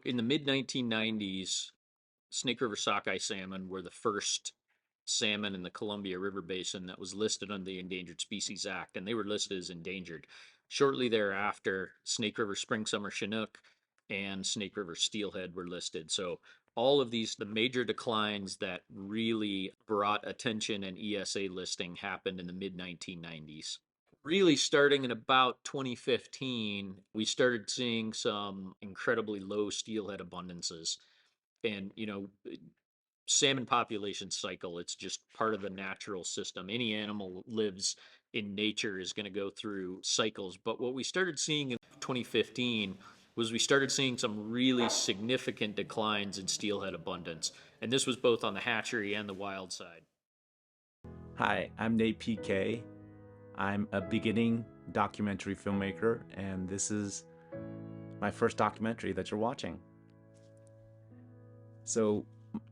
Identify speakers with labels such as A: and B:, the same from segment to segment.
A: in the mid 1990s, Snake River sockeye salmon were the first salmon in the Columbia River Basin that was listed under the Endangered Species Act, and they were listed as endangered. Shortly thereafter, Snake River spring summer Chinook and Snake River steelhead were listed. So all of these, the major declines that really brought attention and ESA listing happened in the mid 1990s. Really starting in about 2015, we started seeing some incredibly low steelhead abundances. And, salmon population cycle, it's just part of the natural system. Any animal lives in nature is going to go through cycles. But what we started seeing in 2015 was we started seeing some really significant declines in steelhead abundance. And this was both on the hatchery and the wild side.
B: Hi, I'm Nate PK. I'm a beginning documentary filmmaker, and this is my first documentary that you're watching. So,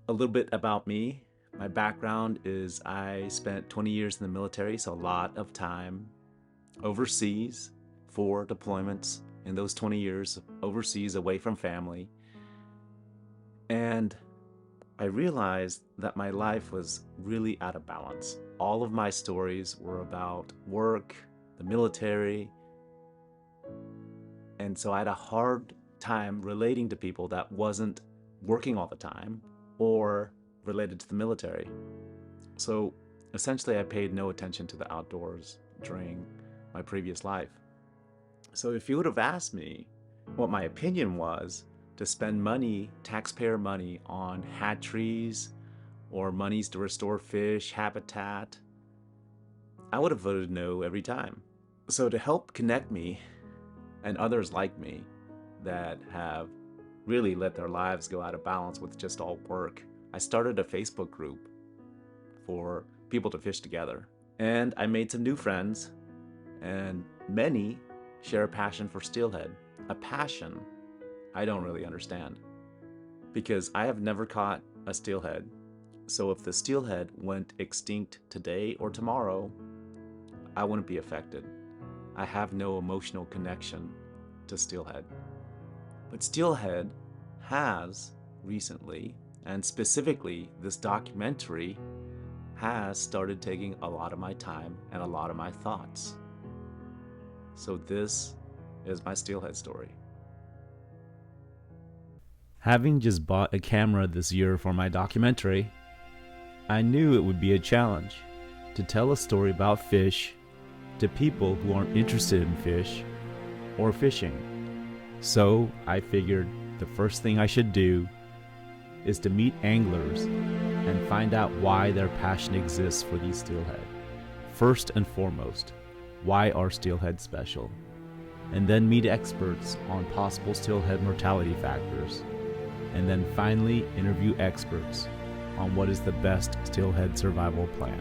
B: a little bit about me. My background is I spent 20 years in the military, so a lot of time overseas, 4 deployments in those 20 years overseas, away from family. And I realized that my life was really out of balance. All of my stories were about work, the military, and so I had a hard time relating to people that wasn't working all the time or related to the military. So essentially I paid no attention to the outdoors during my previous life. So if you would have asked me what my opinion was to spend money, taxpayer money, on hatcheries or monies to restore fish habitat, I would have voted no every time. So to help connect me and others like me that have really let their lives go out of balance with just all work, I started a Facebook group for people to fish together. And I made some new friends, and many share a passion for steelhead, a passion I don't really understand, because I have never caught a steelhead. So if the steelhead went extinct today or tomorrow, I wouldn't be affected. I have no emotional connection to steelhead. But steelhead has recently, and specifically this documentary, has started taking a lot of my time and a lot of my thoughts. So this is my steelhead story. Having just bought a camera this year for my documentary, I knew it would be a challenge to tell a story about fish to people who aren't interested in fish or fishing. So I figured the first thing I should do is to meet anglers and find out why their passion exists for these steelhead. First and foremost, why are steelhead special? And then meet experts on possible steelhead mortality factors. And then finally interview experts on what is the best steelhead survival plan.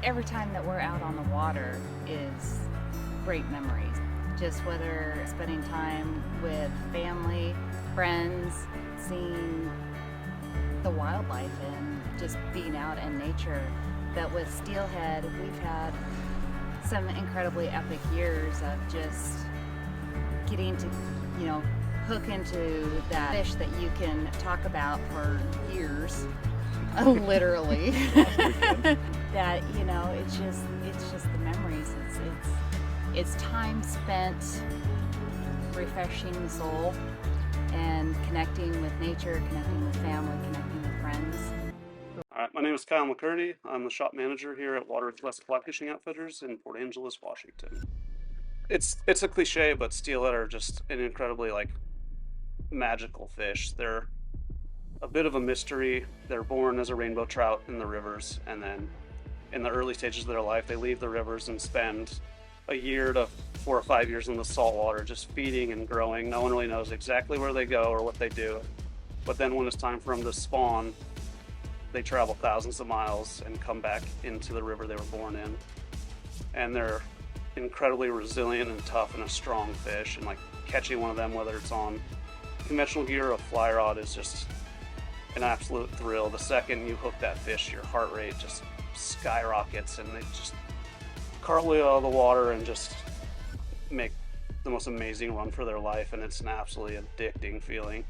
C: Every time that we're out on the water is great memories. Just whether spending time with family, friends, seeing the wildlife and just being out in nature. But with steelhead, we've had some incredibly epic years of just getting to, hook into that fish that you can talk about for years. Literally. That it's just the memories. It's time spent refreshing the soul and connecting with nature, connecting with family, connecting with friends.
D: All right, my name is Kyle McCurdy. I'm the shop manager here at Waterworks West Fly Fishing Outfitters in Port Angeles, Washington. It's a cliche, but steelhead are just an incredibly magical fish. They're a bit of a mystery. They're born as a rainbow trout in the rivers, and then in the early stages of their life, they leave the rivers and spend a year to 4 or 5 years in the salt water, just feeding and growing. No one really knows exactly where they go or what they do. But then when it's time for them to spawn, they travel thousands of miles and come back into the river they were born in. And they're incredibly resilient and tough and a strong fish, and like catching one of them, whether it's on conventional gear or a fly rod, is just an absolute thrill. The second you hook that fish, your heart rate just skyrockets, and they just cartwheel out of the water and just make the most amazing run for their life, and it's an absolutely addicting feeling.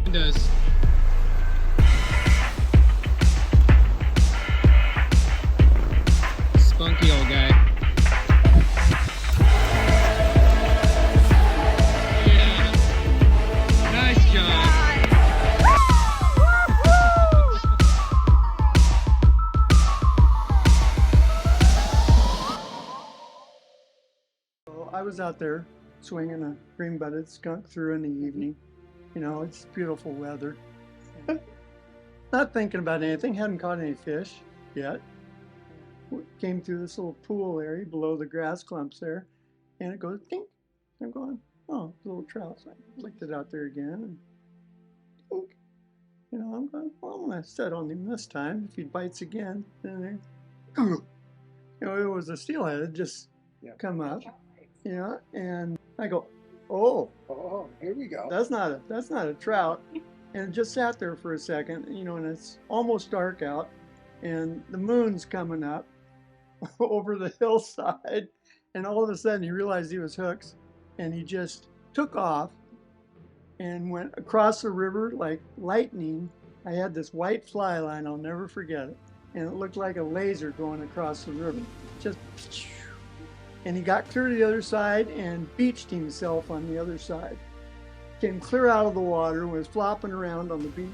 E: It does. Spunky old guy. Yeah. Nice job.
F: So I was out there swinging a green-butted skunk through in the evening. You know, it's beautiful weather. Not thinking about anything, hadn't caught any fish yet. Came through this little pool area below the grass clumps there, and it goes dink. I'm going, oh, little trout. So I flicked it out there again, and dink. You know, I'm going, well, I'm gonna set on him this time. If he bites again, then you know, it was a steelhead. It just come up, you know, and I go, oh,
G: here we go.
F: that's not a trout. And it just sat there for a second, you know, and it's almost dark out, and the moon's coming up over the hillside, and all of a sudden he realized he was hooked, and he just took off and went across the river like lightning. I had this white fly line, I'll never forget it, and it looked like a laser going across the river. Just, and he got clear to the other side and beached himself on the other side. Came clear out of the water, was flopping around on the beach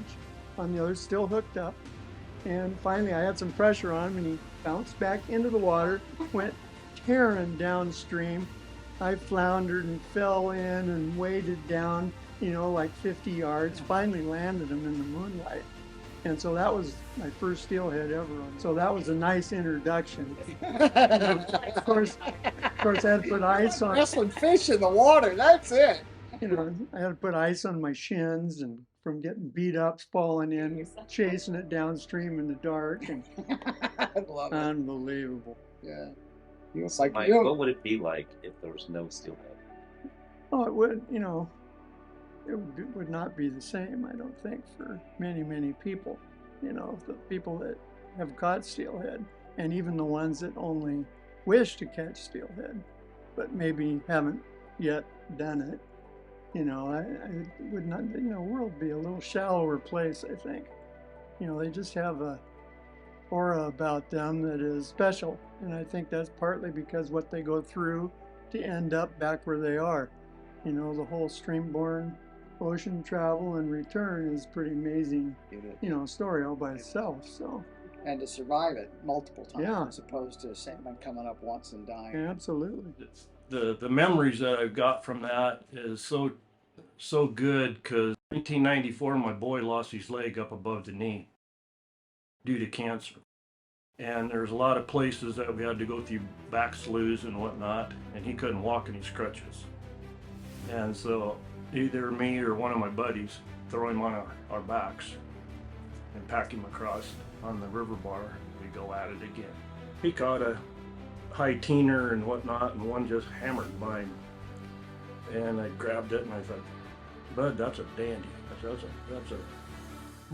F: on the other, still hooked up. And finally I had some pressure on him, and he bounced back into the water, went tearing downstream. I floundered and fell in and waded down, you know, like 50 yards, finally landed him in the moonlight. And so that was my first steelhead ever. So that was a nice introduction. Of course, I had to put ice on.
G: Wrestling fish in the water, that's it.
F: You know, I had to put ice on my shins, and from getting beat up, falling in, chasing it downstream in the dark, and
G: I love it.
F: unbelievable.
G: Yeah. It's like,
H: Mike, what would it be like if there was no steelhead?
F: Oh, it would, you know, it would not be the same, I don't think, for many, many people. You know, the people that have caught steelhead, and even the ones that only wish to catch steelhead, but maybe haven't yet done it. You know, I would not, you know, the world would be a little shallower place, I think. You know, they just have a aura about them that is special. And I think that's partly because what they go through to end up back where they are. You know, the whole streamborne ocean travel and return is pretty amazing, you know, story all by itself. So.
G: And to survive it multiple times,
F: Yeah.
G: as opposed to salmon coming up once and dying.
F: Absolutely.
I: The memories that I've got from that is so good, because 1994 my boy lost his leg up above the knee due to cancer, and there's a lot of places that we had to go through back sloughs and whatnot, and he couldn't walk in his crutches, and so either me or one of my buddies throw him on our backs and pack him across on the river bar. We go at it again. He caught a high teener and whatnot, and one just hammered mine. And I grabbed it and I thought, Bud, that's a dandy. That's a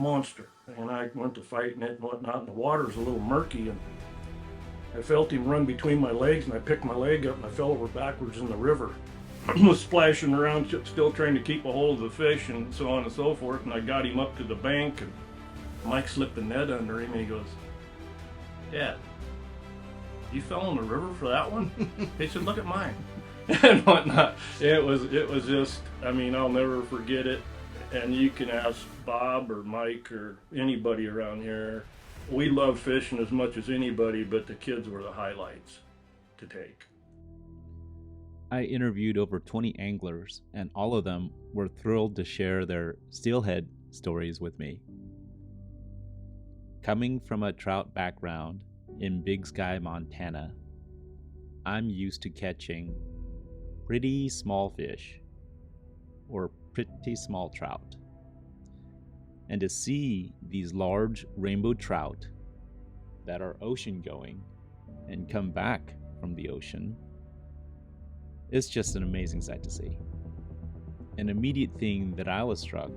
I: monster. And I went to fighting it and whatnot, and the water's a little murky, and I felt him run between my legs, and I picked my leg up and I fell over backwards in the river. Was splashing around, still trying to keep a hold of the fish and so on and so forth, and I got him up to the bank, and Mike slipped the net under him, and he goes, Dad, you fell in the river for that one? He said, look at mine. And whatnot. It was just, I mean, I'll never forget it. And you can ask Bob or Mike or anybody around here. We love fishing as much as anybody, but the kids were the highlights to take.
J: I interviewed over 20 anglers, and all of them were thrilled to share their steelhead stories with me. Coming from a trout background in Big Sky, Montana, I'm used to catching pretty small fish or pretty small trout. And to see these large rainbow trout that are ocean going and come back from the ocean. It's just an amazing sight to see. An immediate thing that I was struck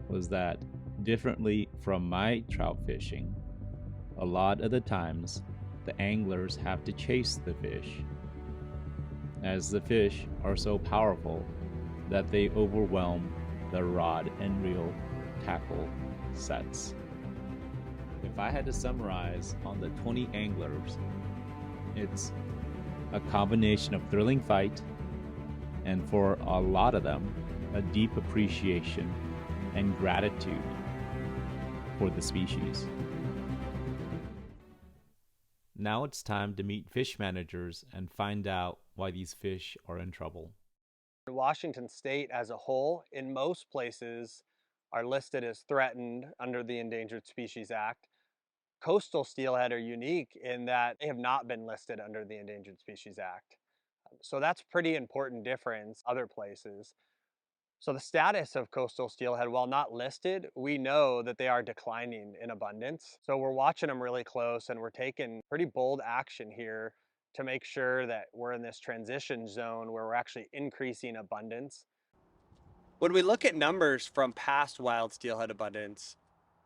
J: was that, differently from my trout fishing, a lot of the times the anglers have to chase the fish, as the fish are so powerful that they overwhelm the rod and reel tackle sets. If I had to summarize on the 20 anglers, it's a combination of thrilling fight and, for a lot of them, a deep appreciation and gratitude for the species. Now it's time to meet fish managers and find out why these fish are in trouble.
K: Washington State as a whole, in most places, are listed as threatened under the Endangered Species Act. Coastal steelhead are unique in that they have not been listed under the Endangered Species Act. So that's a pretty important difference other places. So the status of coastal steelhead, while not listed, we know that they are declining in abundance. So we're watching them really close, and we're taking pretty bold action here to make sure that we're in this transition zone where we're actually increasing abundance. When we look at numbers from past wild steelhead abundance,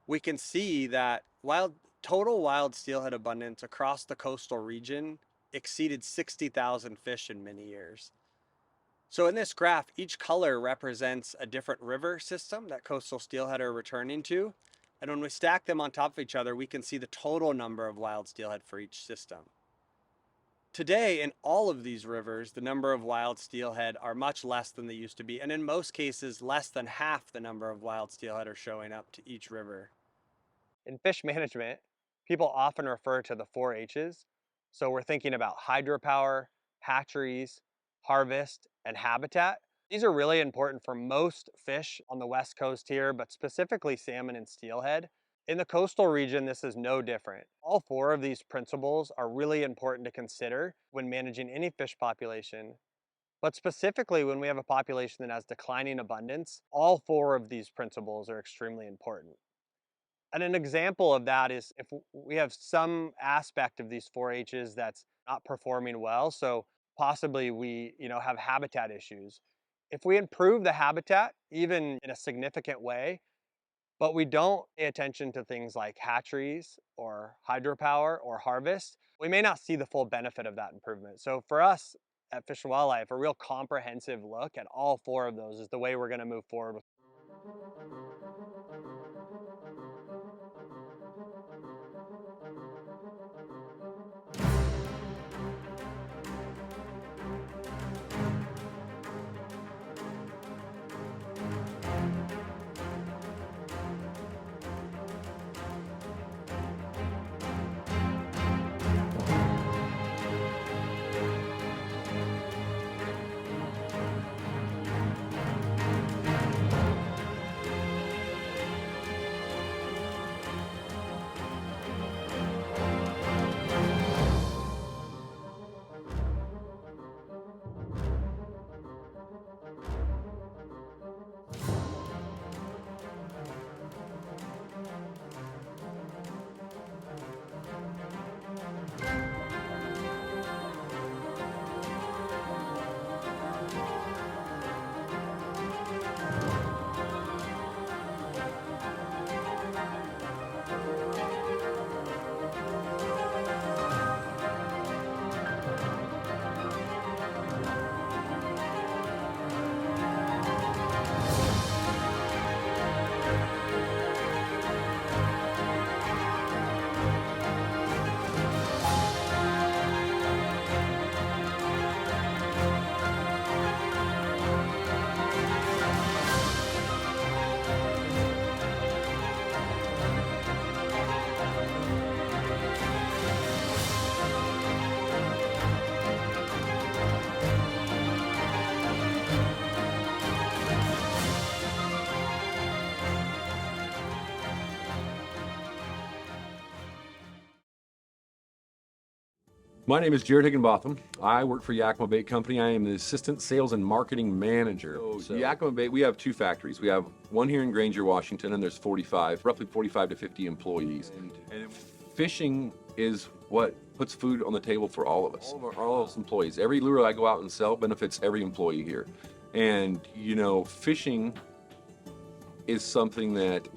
K: we can see that total wild steelhead abundance across the coastal region exceeded 60,000 fish in many years. So in this graph, each color represents a different river system that coastal steelhead are returning to. And when we stack them on top of each other, we can see the total number of wild steelhead for each system. Today, in all of these rivers, the number of wild steelhead are much less than they used to be. And in most cases, less than half the number of wild steelhead are showing up to each river. In fish management, people often refer to the 4 H's. So we're thinking about hydropower, hatcheries, harvest, and habitat. These are really important for most fish on the West Coast here, but specifically salmon and steelhead. In the coastal region, this is no different. All 4 of these principles are really important to consider when managing any fish population. But specifically when we have a population that has declining abundance, all 4 of these principles are extremely important. And an example of that is if we have some aspect of these 4 H's that's not performing well, so possibly we have habitat issues. If we improve the habitat, even in a significant way, but we don't pay attention to things like hatcheries or hydropower or harvest, we may not see the full benefit of that improvement. So for us at Fish and Wildlife, a real comprehensive look at all 4 of those is the way we're going to move forward with.
L: My name is Jared Higginbotham. I work for Yakima Bait Company. I am the Assistant Sales and Marketing Manager. So Yakima Bait, we have 2 factories. We have one here in Granger, Washington, and there's roughly 45 to 50 employees. And fishing is what puts food on the table for all of us, all of us employees. Every lure I go out and sell benefits every employee here. And, you know, fishing is something that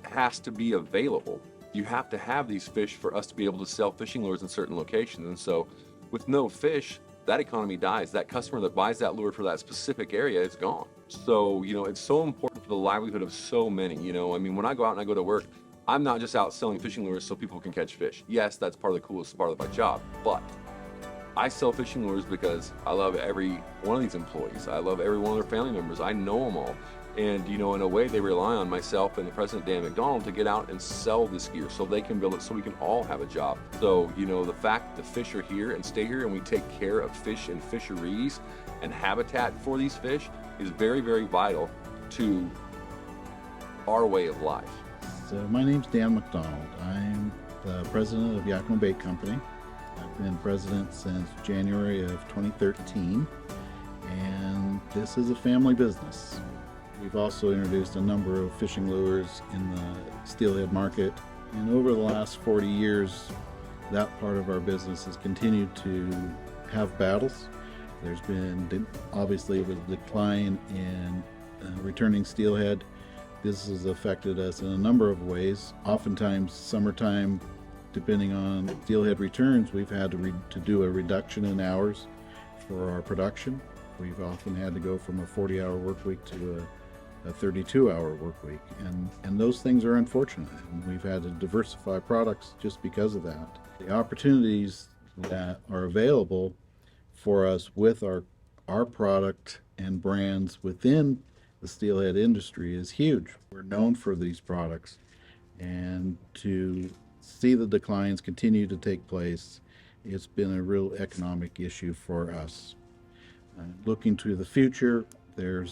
L: has to be available. You have to have these fish for us to be able to sell fishing lures in certain locations. And so with no fish, that economy dies. That customer that buys that lure for that specific area is gone. So, you know, it's so important for the livelihood of so many. You know, I mean, when I go out and I go to work, I'm not just out selling fishing lures so people can catch fish. Yes, that's part of the coolest part of my job, but I sell fishing lures because I love every one of these employees. I love every one of their family members. I know them all. And, you know, in a way, they rely on myself and the President Dan McDonald to get out and sell this gear so they can build it so we can all have a job. So, you know, the fact that the fish are here and stay here and we take care of fish and fisheries and habitat for these fish is very, very vital to our way of life.
M: So my name's Dan McDonald. I'm the president of Yakima Bait Company. I've been president since January of 2013, and this is a family business. We've also introduced a number of fishing lures in the steelhead market, and over the last 40 years, that part of our business has continued to have battles. There's been obviously a decline in returning steelhead. This has affected us in a number of ways. Oftentimes, summertime, depending on steelhead returns, we've had to do a reduction in hours for our production. We've often had to go from a 40-hour work week to a 32-hour work week, and those things are unfortunate. And we've had to diversify products just because of that. The opportunities that are available for us with our product and brands within the steelhead industry is huge. We're known for these products, and to see the declines continue to take place, it's been a real economic issue for us. Looking to the future, there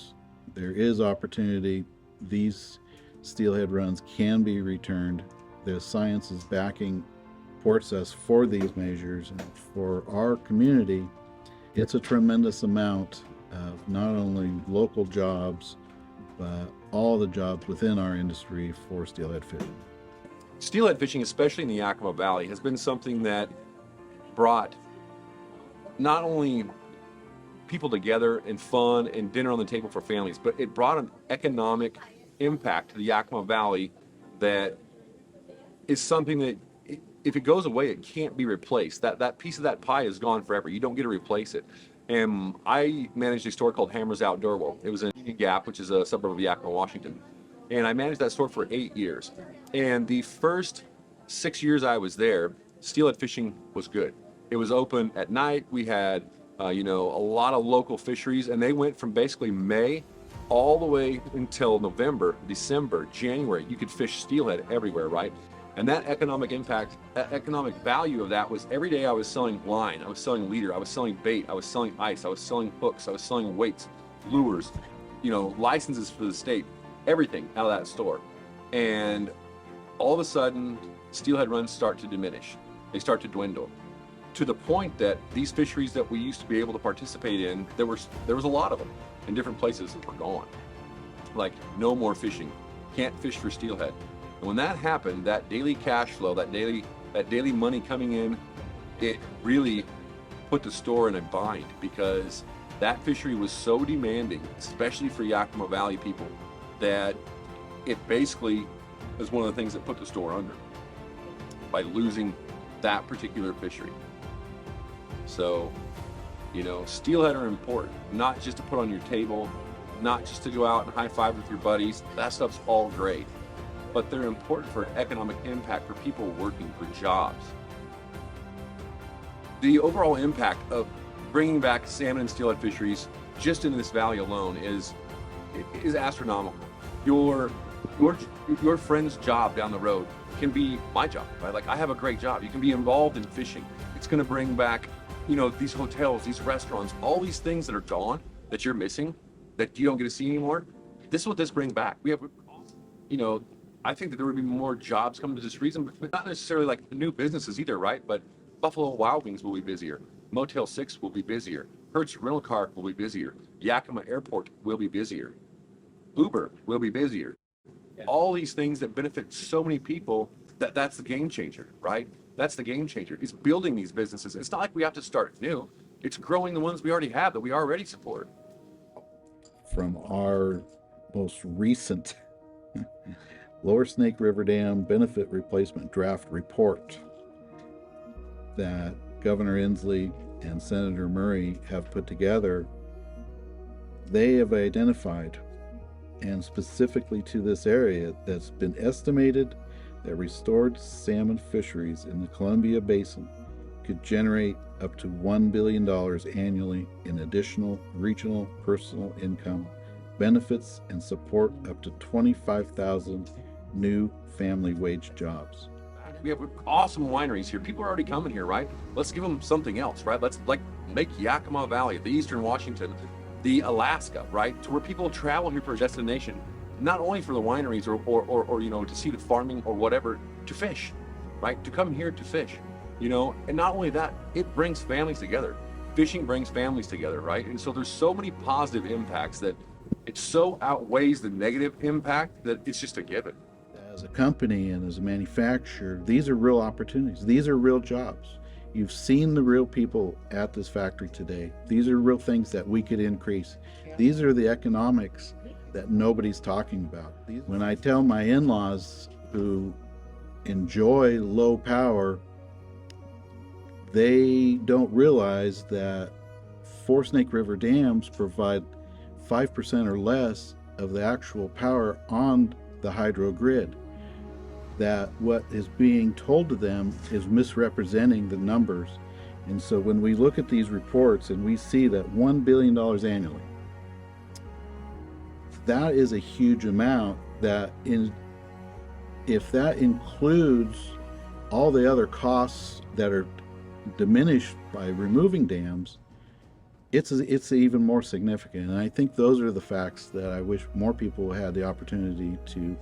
M: is opportunity. These steelhead runs can be returned. The science is backing supports us for these measures, and for our community, it's a tremendous amount of not only local jobs, but all the jobs within our industry for steelhead fishing.
L: Steelhead fishing, especially in the Yakima Valley, has been something that brought not only people together and fun and dinner on the table for families, but it brought an economic impact to the Yakima Valley that is something that, if it goes away, it can't be replaced. That piece of that pie is gone forever. You don't get to replace it. And I managed a store called Hammers Outdoor World. It was in Union Gap, which is a suburb of Yakima, Washington. And I managed that store for 8 years. And the first 6 years I was there, steelhead fishing was good. It was open at night. We had, you know, a lot of local fisheries, and they went from basically May all the way until November, December, January. You could fish steelhead everywhere, right? And that economic impact, that economic value of that was every day I was selling line, I was selling leader, I was selling bait, I was selling ice, I was selling hooks, I was selling weights, lures, you know, licenses for the state, everything out of that store. And all of a sudden, steelhead runs start to diminish. They start to dwindle to the point that these fisheries that we used to be able to participate in, there was a lot of them in different places that were gone. Like, no more fishing, can't fish for steelhead. And when that happened, that daily cash flow, that daily money coming in, it really put the store in a bind, because that fishery was so demanding, especially for Yakima Valley people, that it basically is one of the things that put the store under by losing that particular fishery. So, you know, steelhead are important, not just to put on your table, not just to go out and high five with your buddies. That stuff's all great, but they're important for economic impact for people working for jobs. The overall impact of bringing back salmon and steelhead fisheries just in this valley alone is astronomical. Your friend's job down the road can be my job, right? Like, I have a great job. You can be involved in fishing. It's going to bring back, you know, these hotels, these restaurants, all these things that are gone, that you're missing, that you don't get to see anymore. This is what this brings back. We have, you know, I think that there would be more jobs coming to this region, but not necessarily like new businesses either, right? But Buffalo Wild Wings will be busier. Motel 6 will be busier. Hertz Rental Car will be busier. Yakima Airport will be busier. Uber will be busier. Yeah. All these things that benefit so many people, that's the game changer, right? That's the game changer. It's building these businesses. It's not like we have to start new. It's growing the ones we already have that we already support.
M: From our most recent Lower Snake River Dam Benefit Replacement Draft Report that Governor Inslee and Senator Murray have put together, they have identified, and specifically to this area, that's been estimated that restored salmon fisheries in the Columbia Basin could generate up to $1 billion annually in additional regional personal income, benefits, and support up to 25,000 new family wage jobs.
L: We have awesome wineries here. People are already coming here, right? Let's give them something else, right? Let's make Yakima Valley, the Eastern Washington, the Alaska, right? To where people travel here for a destination, not only for the wineries or you know, to see the farming or whatever, to fish, right? To come here to fish, you know? And not only that, it brings families together. Fishing brings families together, right? And so there's so many positive impacts that it so outweighs the negative impact that it's just a given.
M: As a company and as a manufacturer, these are real opportunities. These are real jobs. You've seen the real people at this factory today. These are real things that we could increase. These are the economics that nobody's talking about. When I tell my in-laws who enjoy low power, they don't realize that 4 Snake River dams provide 5% or less of the actual power on the hydro grid. That what is being told to them is misrepresenting the numbers. And so when we look at these reports and we see that $1 billion annually, that is a huge amount. If that includes all the other costs that are diminished by removing dams, it's even more significant. And I think those are the facts that I wish more people had the opportunity to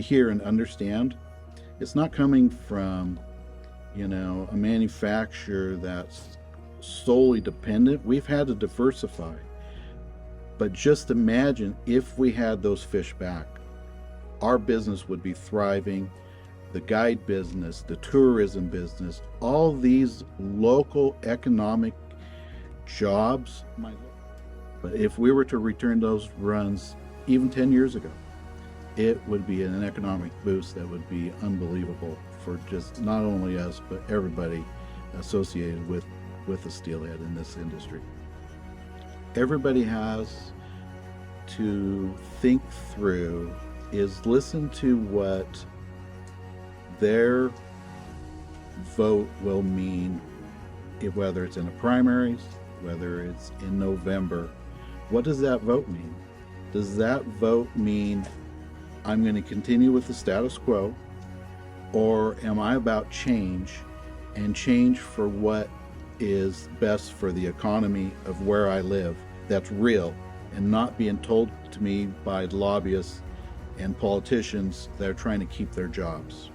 M: hear and understand. It's not coming from, you know, a manufacturer that's solely dependent. We've had to diversify. But just imagine if we had those fish back, our business would be thriving. The guide business, the tourism business, all these local economic jobs. But if we were to return those runs even 10 years ago, it would be an economic boost that would be unbelievable for just not only us, but everybody associated with the steelhead in this industry. Everybody has to think through is listen to what their vote will mean, whether it's in the primaries, whether it's in November. What does that vote mean? Does that vote mean I'm going to continue with the status quo, or am I about change, and change for what is best for the economy of where I live, that's real, and not being told to me by lobbyists and politicians that are trying to keep their jobs?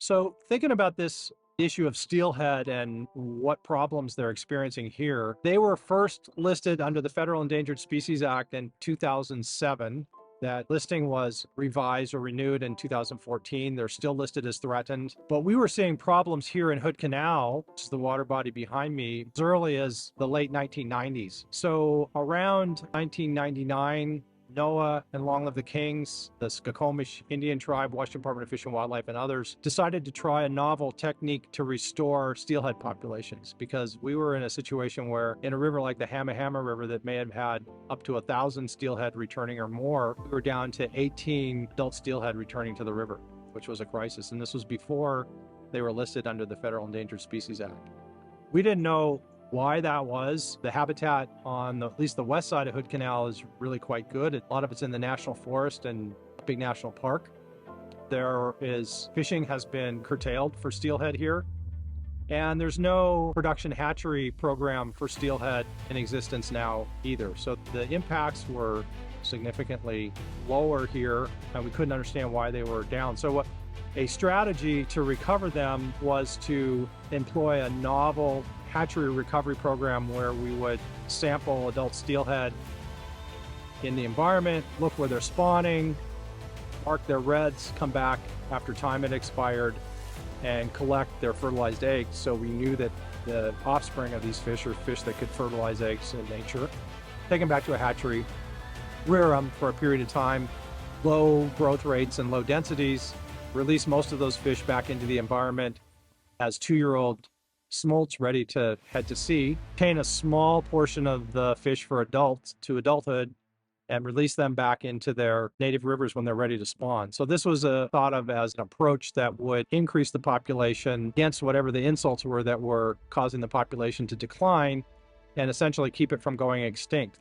N: So thinking about this issue of steelhead and what problems they're experiencing here, they were first listed under the Federal Endangered Species Act in 2007. That listing was revised or renewed in 2014. They're still listed as threatened. But we were seeing problems here in Hood Canal, which is the water body behind me, as early as the late 1990s. So around 1999, NOAA and Long Live the Kings, the Skokomish Indian tribe, Washington Department of Fish and Wildlife, and others decided to try a novel technique to restore steelhead populations, because we were in a situation where in a river like the Hamahama River that may have had up to 1,000 steelhead returning or more, we were down to 18 adult steelhead returning to the river, which was a crisis. And this was before they were listed under the Federal Endangered Species Act. We didn't know why that was. The habitat on at least the west side of Hood Canal is really quite good. A lot of it's in the national forest and big national park. Fishing has been curtailed for steelhead here. And there's no production hatchery program for steelhead in existence now either. So the impacts were significantly lower here, and we couldn't understand why they were down. So a strategy to recover them was to employ a novel hatchery recovery program where we would sample adult steelhead in the environment, look where they're spawning, mark their reds, come back after time had expired, and collect their fertilized eggs. So we knew that the offspring of these fish are fish that could fertilize eggs in nature. Take them back to a hatchery, rear them for a period of time, low growth rates and low densities, release most of those fish back into the environment as 2-year-old smolts ready to head to sea, retain a small portion of the fish for adults to adulthood, and release them back into their native rivers when they're ready to spawn. So this was thought of as an approach that would increase the population against whatever the insults were that were causing the population to decline and essentially keep it from going extinct.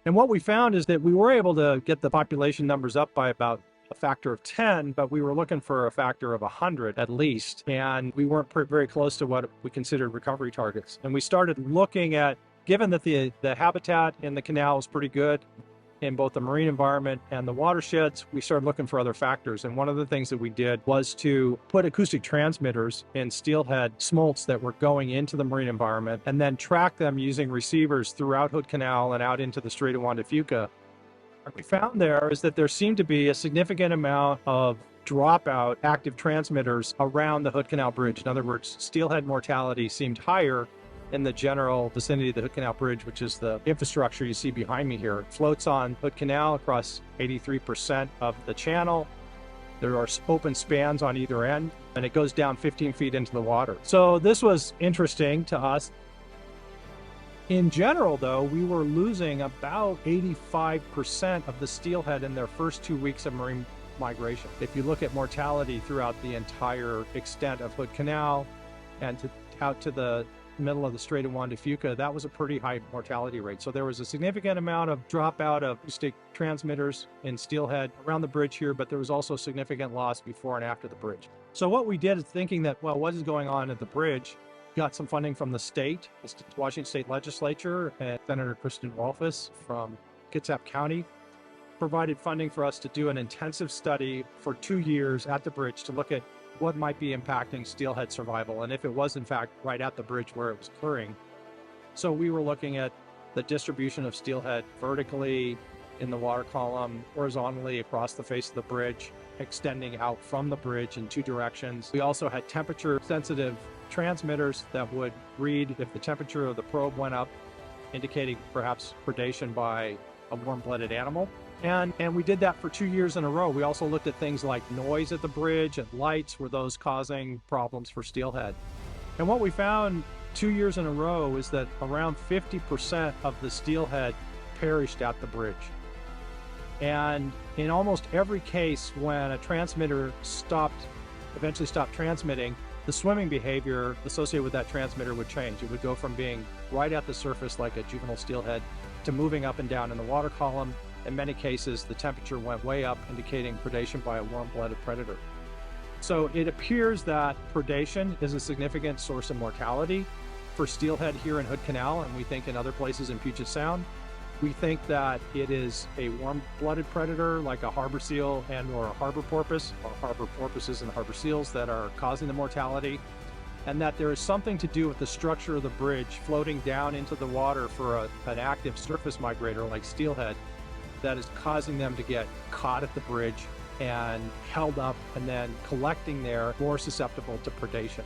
N: And what we found is that we were able to get the population numbers up by about a factor of 10, but we were looking for a factor of 100 at least, and we weren't very close to what we considered recovery targets. And we started looking at, given that the habitat in the canal was pretty good, in both the marine environment and the watersheds, we started looking for other factors. And one of the things that we did was to put acoustic transmitters in steelhead smolts that were going into the marine environment and then track them using receivers throughout Hood Canal and out into the Strait of Juan de Fuca. What we found there is that there seemed to be a significant amount of dropout active transmitters around the Hood Canal Bridge. In other words, steelhead mortality seemed higher in the general vicinity of the Hood Canal Bridge, which is the infrastructure you see behind me here. It floats on Hood Canal across 83% of the channel. There are open spans on either end, and it goes down 15 feet into the water. So this was interesting to us. In general, though, we were losing about 85% of the steelhead in their first 2 weeks of marine migration. If you look at mortality throughout the entire extent of Hood Canal and out to the middle of the Strait of Juan de Fuca, that was a pretty high mortality rate. So there was a significant amount of dropout of acoustic transmitters in steelhead around the bridge here, but there was also significant loss before and after the bridge. So what we did is thinking that, well, what is going on at the bridge? Got some funding from the state, the Washington State Legislature, and Senator Kristen Wolfus from Kitsap County provided funding for us to do an intensive study for 2 years at the bridge to look at what might be impacting steelhead survival, and if it was in fact right at the bridge where it was occurring. So we were looking at the distribution of steelhead vertically in the water column, horizontally across the face of the bridge, extending out from the bridge in 2 directions. We also had temperature sensitive transmitters that would read if the temperature of the probe went up, indicating perhaps predation by a warm-blooded animal. And we did that for 2 years in a row. We also looked at things like noise at the bridge and lights, were those causing problems for steelhead. And what we found 2 years in a row is that around 50% of the steelhead perished at the bridge. And in almost every case when a transmitter eventually stopped transmitting, the swimming behavior associated with that transmitter would change. It would go from being right at the surface like a juvenile steelhead to moving up and down in the water column. In many cases, the temperature went way up, indicating predation by a warm-blooded predator. So it appears that predation is a significant source of mortality for steelhead here in Hood Canal, and we think in other places in Puget Sound. We think that it is a warm-blooded predator like a harbor seal and or a harbor porpoise, or harbor porpoises and harbor seals that are causing the mortality, and that there is something to do with the structure of the bridge floating down into the water for an active surface migrator like steelhead that is causing them to get caught at the bridge and held up and then collecting there, more susceptible to predation.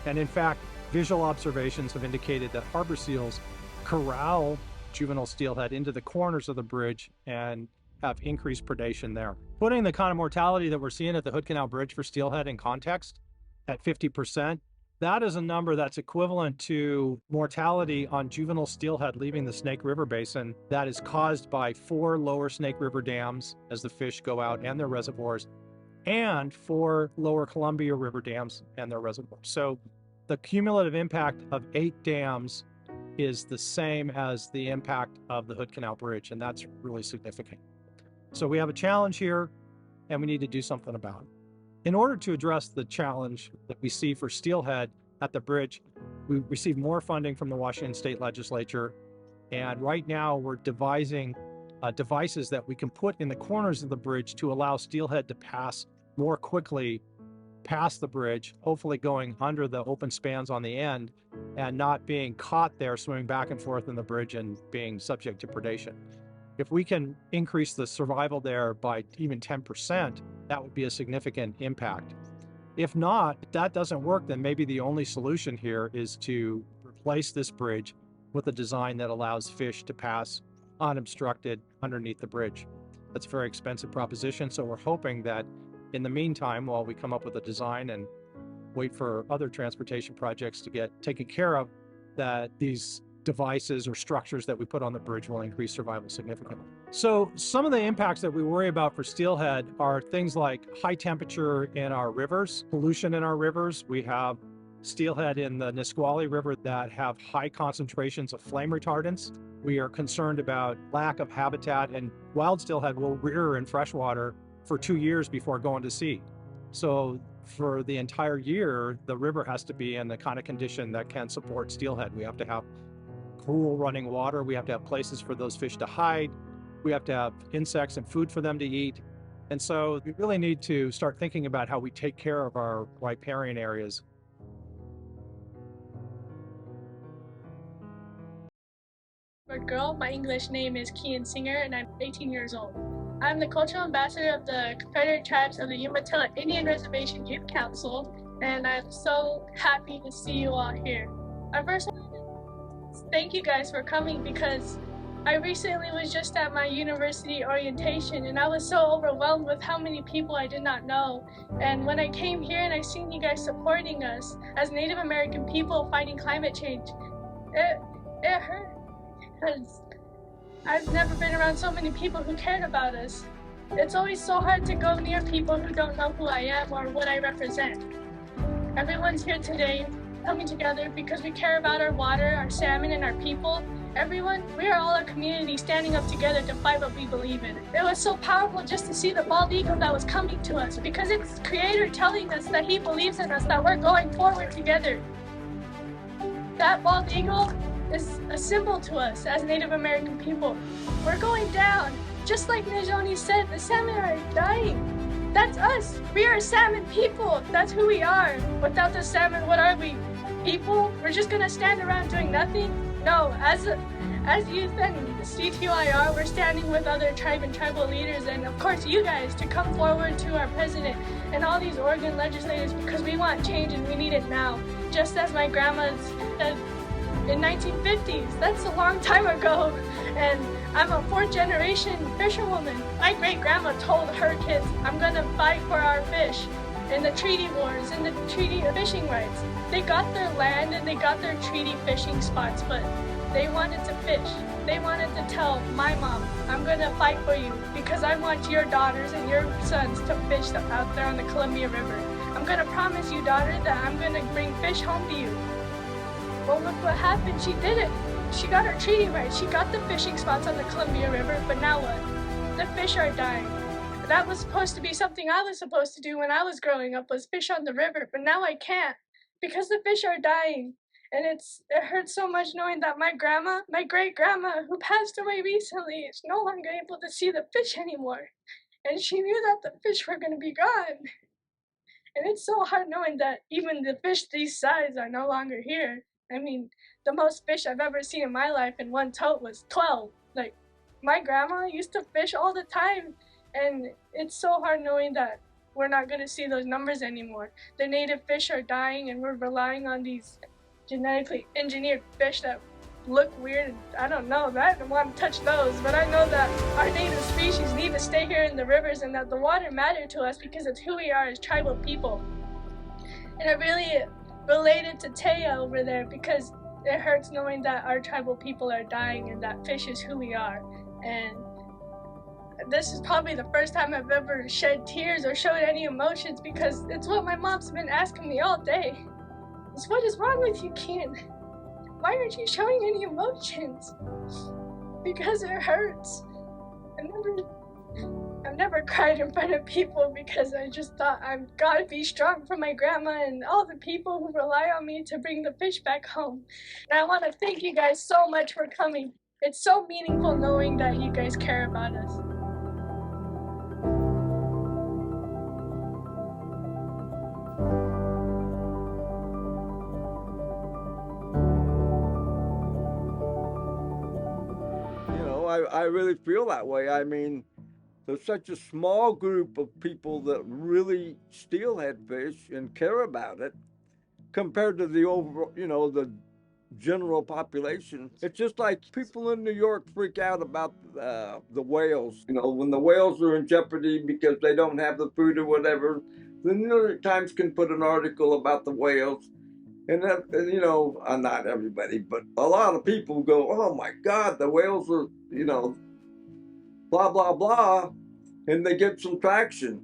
N: And in fact, visual observations have indicated that harbor seals corral juvenile steelhead into the corners of the bridge and have increased predation there. Putting the kind of mortality that we're seeing at the Hood Canal Bridge for steelhead in context, at 50%, that is a number that's equivalent to mortality on juvenile steelhead leaving the Snake River Basin that is caused by 4 lower Snake River dams as the fish go out and their reservoirs, and 4 lower Columbia River dams and their reservoirs. So the cumulative impact of 8 dams is the same as the impact of the Hood Canal Bridge, and that's really significant. So we have a challenge here, and we need to do something about it. In order to address the challenge that we see for steelhead at the bridge. We received more funding from the Washington State Legislature, and right now we're devising devices that we can put in the corners of the bridge to allow steelhead to pass more quickly past the bridge, hopefully going under the open spans on the end and not being caught there swimming back and forth in the bridge and being subject to predation. If we can increase the survival there by even 10%, that would be a significant impact. If not, if that doesn't work, then maybe the only solution here is to replace this bridge with a design that allows fish to pass unobstructed underneath the bridge. That's a very expensive proposition, so we're hoping that in the meantime, while we come up with a design and wait for other transportation projects to get taken care of, that these devices or structures that we put on the bridge will increase survival significantly. So some of the impacts that we worry about for steelhead are things like high temperature in our rivers, pollution in our rivers. We have steelhead in the Nisqually River that have high concentrations of flame retardants. We are concerned about lack of habitat, and wild steelhead will rear in freshwater for 2 years before going to sea. So for the entire year, the river has to be in the kind of condition that can support steelhead. We have to have cool running water. We have to have places for those fish to hide. We have to have insects and food for them to eat. And so we really need to start thinking about how we take care of our riparian areas.
O: Girl, my English name is Kian Singer, and I'm 18 years old. I'm the cultural ambassador of the Confederate Tribes of the Umatilla Indian Reservation Youth Council, and I'm so happy to see you all here. I first want to thank you guys for coming, because I recently was just at my university orientation, and I was so overwhelmed with how many people I did not know. And when I came here and I seen you guys supporting us as Native American people fighting climate change, it hurt, because I've never been around so many people who cared about us. It's always so hard to go near people who don't know who I am or what I represent. Everyone's here today coming together because we care about our water, our salmon, and our people. Everyone, we are all a community standing up together to fight what we believe in. It was so powerful just to see the bald eagle that was coming to us, because it's Creator telling us that He believes in us, that we're going forward together. That bald eagle is a symbol to us as Native American people. We're going down. Just like Najoni said, the salmon are dying. That's us. We are salmon people. That's who we are. Without the salmon, what are we? People? We're just gonna stand around doing nothing? No, as youth and CTYR, we're standing with other tribe and tribal leaders, and of course you guys, to come forward to our president and all these Oregon legislators, because we want change and we need it now. Just as my grandma said in 1950s, that's a long time ago, and I'm a 4th generation fisherwoman. My great grandma told her kids, I'm gonna fight for our fish in the treaty wars, in the treaty of fishing rights. They got their land and they got their treaty fishing spots, but they wanted to fish. They wanted to tell my mom, I'm gonna fight for you because I want your daughters and your sons to fish out there on the Columbia River. I'm gonna promise you, daughter, that I'm gonna bring fish home to you. Well, look what happened. She did it. She got her treaty rights. She got the fishing spots on the Columbia River, but now what? The fish are dying. That was supposed to be something I was supposed to do when I was growing up, was fish on the river, but now I can't because the fish are dying. And it hurts so much knowing that my grandma, my great grandma, who passed away recently, is no longer able to see the fish anymore. And she knew that the fish were going to be gone. And it's so hard knowing that even the fish these size are no longer here. I mean, the most fish I've ever seen in my life in one tote was 12. Like, my grandma used to fish all the time, and it's so hard knowing that we're not going to see those numbers anymore. The native fish are dying, and we're relying on these genetically engineered fish that look weird. I don't know, I don't want to touch those, but I know that our native species need to stay here in the rivers, and that the water matters to us because it's who we are as tribal people. And I really related to Taya over there because it hurts knowing that our tribal people are dying and that fish is who we are. And this is probably the first time I've ever shed tears or showed any emotions, because it's what my mom's been asking me all day. Is what is wrong with you, Kian? Why aren't you showing any emotions? Because it hurts. I've I've never cried in front of people because I just thought I've got to be strong for my grandma and all the people who rely on me to bring the fish back home. And I want to thank you guys so much for coming. It's so meaningful knowing that you guys care about us.
P: I really feel that way. I mean, there's such a small group of people that really steelhead fish and care about it compared to the overall, the general population. It's just like people in New York freak out about the whales. When the whales are in jeopardy because they don't have the food or whatever, the New York Times can put an article about the whales. And not everybody, but a lot of people go, oh my God, the whales are, blah, blah, blah. And they get some traction.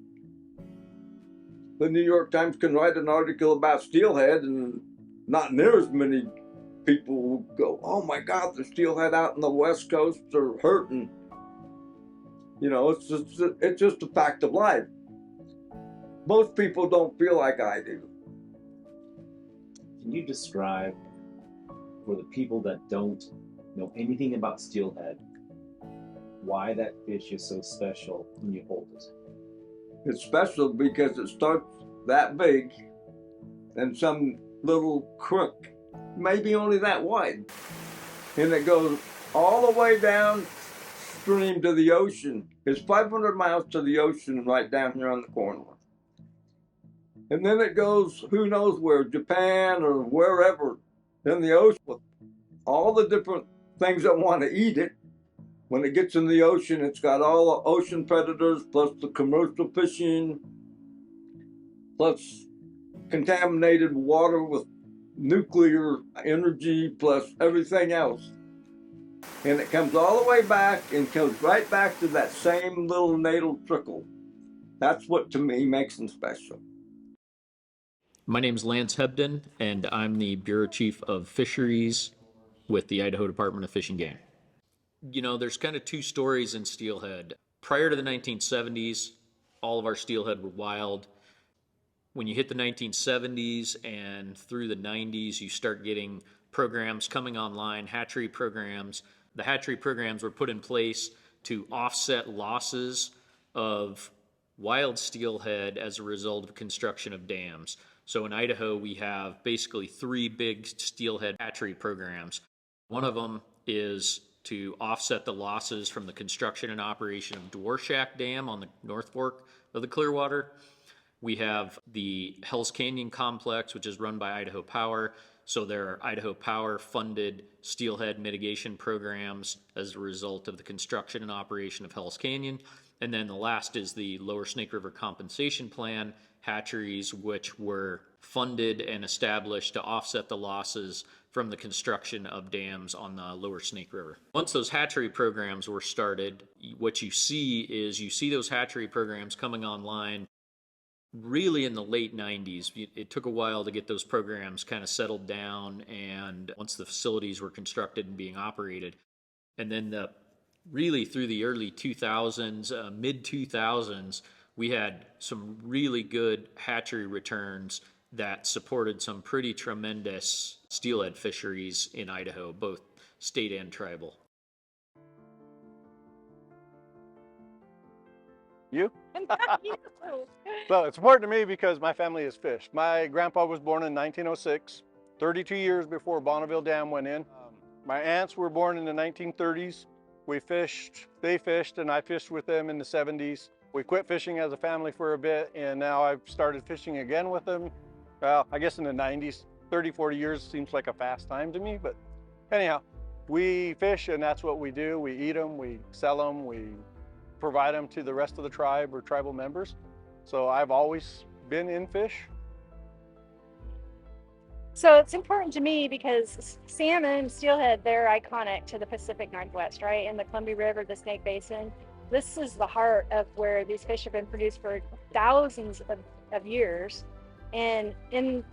P: The New York Times can write an article about steelhead and not near as many people will go, oh my God, the steelhead out in the West Coast are hurting. It's just a fact of life. Most people don't feel like I do.
H: Can you describe, for the people that don't know anything about steelhead, why that fish is so special when you hold it?
P: It's special because it starts that big and some little crook, maybe only that wide. And it goes all the way downstream to the ocean. It's 500 miles to the ocean right down here on the corner. And then it goes, who knows where, Japan or wherever in the ocean with all the different things that want to eat it. When it gets in the ocean, it's got all the ocean predators, plus the commercial fishing, plus contaminated water with nuclear energy, plus everything else. And it comes all the way back and goes right back to that same little natal trickle. That's what, to me, makes them special.
A: My name's Lance Hebden, and I'm the Bureau Chief of Fisheries with the Idaho Department of Fish and Game. There's kind of two stories in steelhead. Prior to the 1970s, all of our steelhead were wild. When you hit the 1970s and through the 90s, you start getting programs coming online, hatchery programs. The hatchery programs were put in place to offset losses of wild steelhead as a result of construction of dams. So in Idaho, we have basically three big steelhead hatchery programs. One of them is to offset the losses from the construction and operation of Dvorak Dam on the North Fork of the Clearwater. We have the Hells Canyon Complex, which is run by Idaho Power. So there are Idaho Power funded steelhead mitigation programs as a result of the construction and operation of Hells Canyon. And then the last is the Lower Snake River Compensation Plan hatcheries, which were funded and established to offset the losses from the construction of dams on the Lower Snake River. Once those hatchery programs were started, what you see those hatchery programs coming online really in the late 90s. It took a while to get those programs kind of settled down, and once the facilities were constructed and being operated. And then really through the early 2000s, mid-2000s, we had some really good hatchery returns that supported some pretty tremendous steelhead fisheries in Idaho, both state and tribal.
K: You? So it's important to me because my family has fished. My grandpa was born in 1906, 32 years before Bonneville Dam went in. My aunts were born in the 1930s. They fished, and I fished with them in the 70s. We quit fishing as a family for a bit, and now I've started fishing again with them. Well, I guess in the 90s. 30, 40 years seems like a fast time to me, but anyhow, we fish, and that's what we do. We eat them, we sell them, we provide them to the rest of the tribe or tribal members. So I've always been in fish.
Q: So it's important to me because salmon, steelhead, they're iconic to the Pacific Northwest, right? In the Columbia River, the Snake Basin. This is the heart of where these fish have been produced for thousands of years. And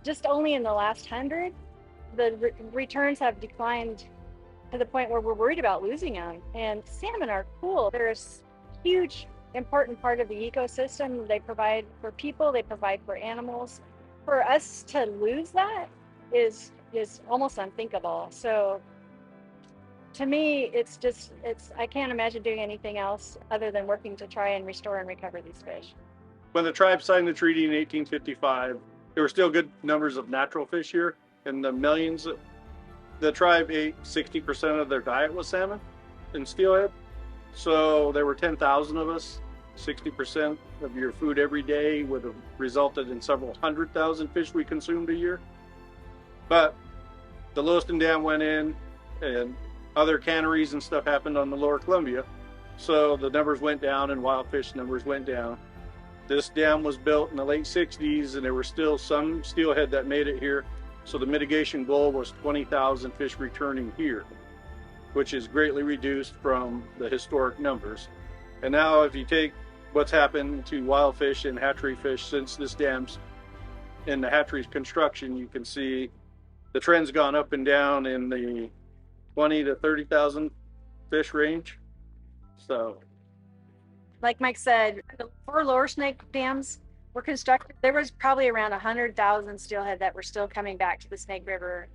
Q: just only in the last 100, the returns have declined to the point where we're worried about losing them. And salmon are cool. They're a huge important part of the ecosystem. They provide for people, they provide for animals. For us to lose that is almost unthinkable. So to me, it's I can't imagine doing anything else other than working to try and restore and recover these fish.
R: When the tribe signed the treaty in 1855, there were still good numbers of natural fish here, and the millions. The tribe ate 60% of their diet was salmon and steelhead. So there were 10,000 of us. 60% of your food every day would have resulted in several 100,000 fish we consumed a year. But the Lewiston Dam went in, and other canneries and stuff happened on the lower Columbia. So the numbers went down and wild fish numbers went down. This dam was built in the late 60s, and there were still some steelhead that made it here. So the mitigation goal was 20,000 fish returning here, which is greatly reduced from the historic numbers. And now if you take what's happened to wild fish and hatchery fish since this dam's in the hatchery's construction, you can see the trend's gone up and down in the 20 to 30,000 fish range. So,
Q: like Mike said, the 4 lower snake dams were constructed. There was probably around 100,000 steelhead that were still coming back to the Snake River,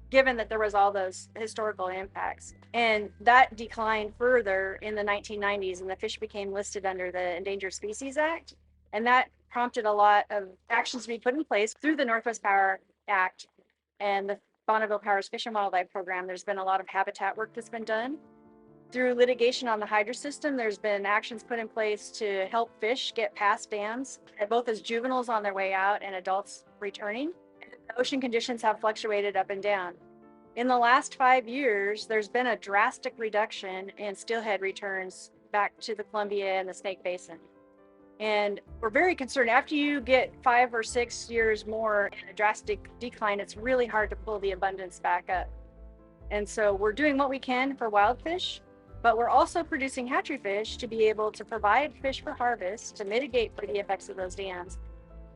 Q: given that there was all those historical impacts. And that declined further in the 1990s, and the fish became listed under the Endangered Species Act. And that prompted a lot of actions to be put in place through the Northwest Power Act and the Bonneville Powers Fish and Wildlife Program. There's been a lot of habitat work that's been done. Through litigation on the hydro system, there's been actions put in place to help fish get past dams, both as juveniles on their way out and adults returning. Ocean conditions have fluctuated up and down. In the last 5 years, there's been a drastic reduction in steelhead returns back to the Columbia and the Snake Basin. And we're very concerned. After you get 5 or 6 years more in a drastic decline, it's really hard to pull the abundance back up. And so we're doing what we can for wild fish, but we're also producing hatchery fish to be able to provide fish for harvest to mitigate for the effects of those dams.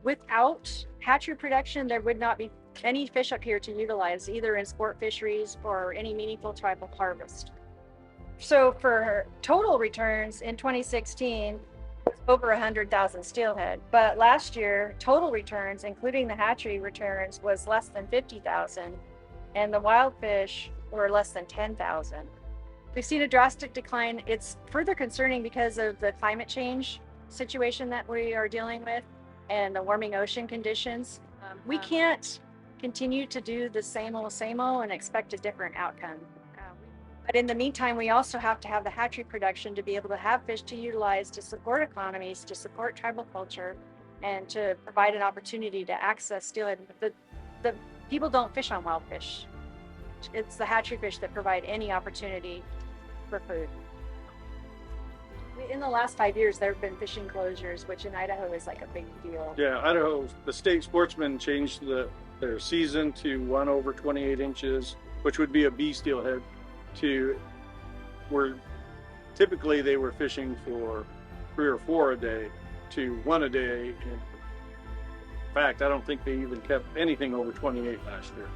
Q: Without hatchery production, there would not be any fish up here to utilize, either in sport fisheries or any meaningful tribal harvest. So for total returns in 2016, over 100,000 steelhead. But last year, total returns, including the hatchery returns, was less than 50,000, and the wild fish were less than 10,000. We've seen a drastic decline. It's further concerning because of the climate change situation that we are dealing with and the warming ocean conditions. We can't continue to do the same old and expect a different outcome. But in the meantime, we also have to have the hatchery production to be able to have fish to utilize to support economies, to support tribal culture, and to provide an opportunity to access steelhead. The people don't fish on wild fish. It's the hatchery fish that provide any opportunity for food. In the last 5 years, there have been fishing closures, which in Idaho is like a big deal.
R: yeah, Idaho, the state sportsmen changed their season to 1 over 28 inches, which would be a B steelhead, to where typically they were fishing for 3 or 4 a day to 1 a day. In fact, I don't think they even kept anything over 28 last year.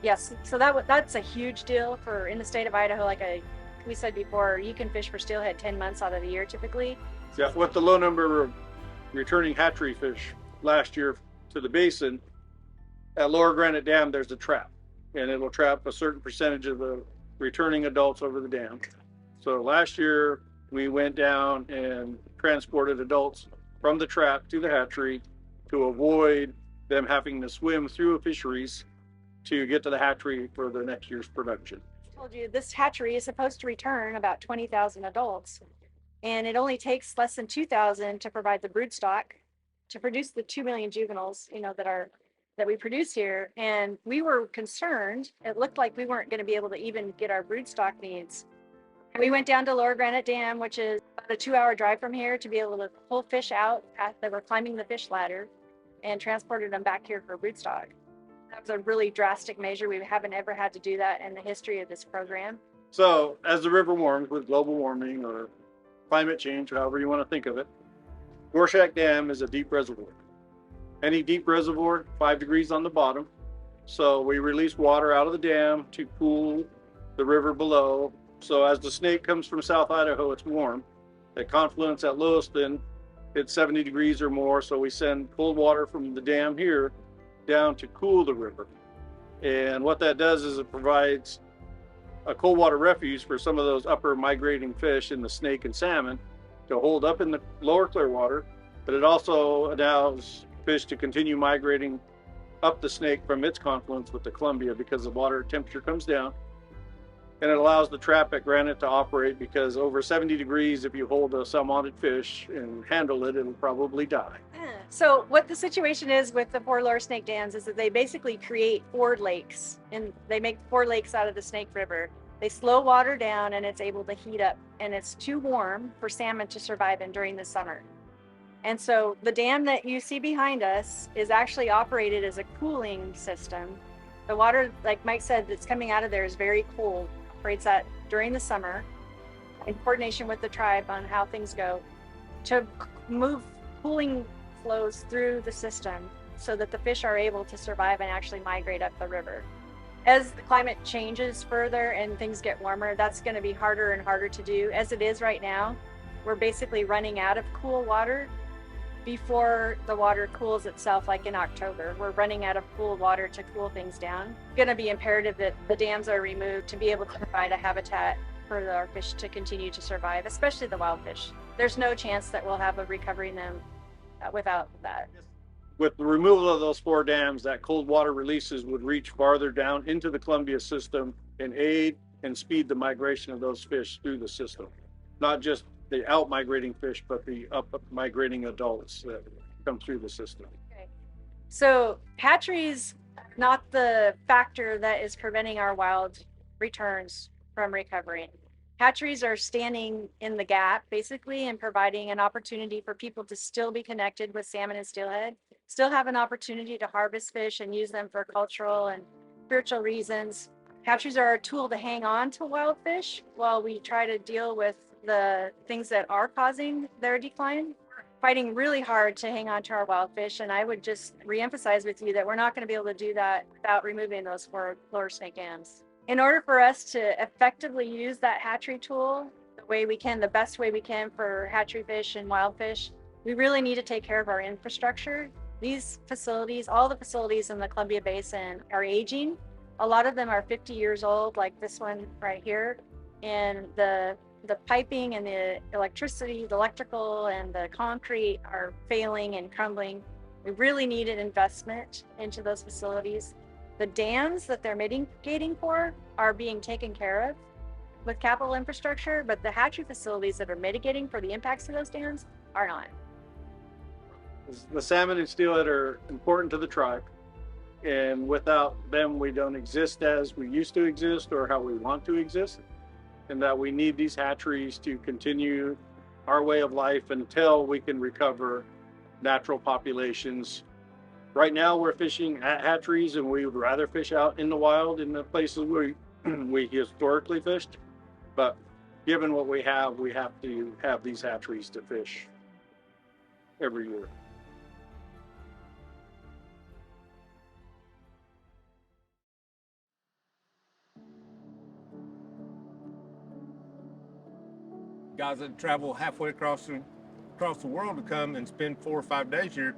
Q: Yes, so that's a huge deal for in the state of Idaho. Like we said before, you can fish for steelhead 10 months out of the year typically.
R: Yeah, with the low number of returning hatchery fish last year to the basin, at Lower Granite Dam, there's a trap, and it'll trap a certain percentage of the returning adults over the dam. So last year, we went down and transported adults from the trap to the hatchery to avoid them having to swim through fisheries to get to the hatchery for the next year's production.
Q: I told you this hatchery is supposed to return about 20,000 adults, and it only takes less than 2,000 to provide the brood stock to produce the 2 million juveniles, that we produce here. And we were concerned. It looked like we weren't going to be able to even get our brood stock needs. We went down to Lower Granite Dam, which is about a 2-hour drive from here, to be able to pull fish out that were climbing the fish ladder and transported them back here for brood stock. That was a really drastic measure. We haven't ever had to do that in the history of this program.
R: So as the river warms with global warming or climate change, however you want to think of it, Rorschach Dam is a deep reservoir. Any deep reservoir, 5 degrees on the bottom. So we release water out of the dam to cool the river below. So as the snake comes from South Idaho, it's warm. At confluence at Lewiston, it's 70 degrees or more, so we send cold water from the dam here down to cool the river. And what that does is it provides a cold water refuge for some of those upper migrating fish in the snake and salmon to hold up in the lower Clearwater, but it also allows fish to continue migrating up the snake from its confluence with the Columbia because the water temperature comes down. And it allows the trap at Granite to operate because over 70 degrees, if you hold a salmoniid fish and handle it, it'll probably die.
Q: So what the situation is with the 4 lower snake dams is that they basically create 4 lakes, and they make 4 lakes out of the Snake River. They slow water down and it's able to heat up, and it's too warm for salmon to survive in during the summer. And so the dam that you see behind us is actually operated as a cooling system. The water, like Mike said, that's coming out of there is very cold. Operates that during the summer in coordination with the tribe on how things go to move cooling flows through the system so that the fish are able to survive and actually migrate up the river. As the climate changes further and things get warmer, that's going to be harder and harder to do. As it is right now, we're basically running out of cool water before the water cools itself, like in October. We're running out of cool water to cool things down. It's going to be imperative that the dams are removed to be able to provide a habitat for our fish to continue to survive, especially the wild fish. There's no chance that we'll have a recovering them without that.
R: With the removal of those 4 dams, that cold water releases would reach farther down into the Columbia system and aid and speed the migration of those fish through the system. Not just the out migrating fish, but the up migrating adults that come through the system.
Q: Okay. So hatcheries, not the factor that is preventing our wild returns from recovering. Hatcheries are standing in the gap, basically, and providing an opportunity for people to still be connected with salmon and steelhead, still have an opportunity to harvest fish and use them for cultural and spiritual reasons. Hatcheries are a tool to hang on to wild fish while we try to deal with the things that are causing their decline. Fighting really hard to hang on to our wild fish, and I would just reemphasize with you that we're not going to be able to do that without removing those 4 lower snake dams. In order for us to effectively use that hatchery tool the way we can, the best way we can for hatchery fish and wild fish, we really need to take care of our infrastructure. These facilities, all the facilities in the Columbia Basin are aging. A lot of them are 50 years old, like this one right here, and the piping and the electricity, the electrical and the concrete are failing and crumbling. We really need an investment into those facilities. The dams that they're mitigating for are being taken care of with capital infrastructure, but the hatchery facilities that are mitigating for the impacts of those dams are not.
R: The salmon and steelhead are important to the tribe, and without them, we don't exist as we used to exist or how we want to exist. And that we need these hatcheries to continue our way of life until we can recover natural populations. Right now we're fishing at hatcheries, and we would rather fish out in the wild in the places where we historically fished. But given what we have to have these hatcheries to fish every year.
S: Guys that travel halfway across the world to come and spend 4 or 5 days here,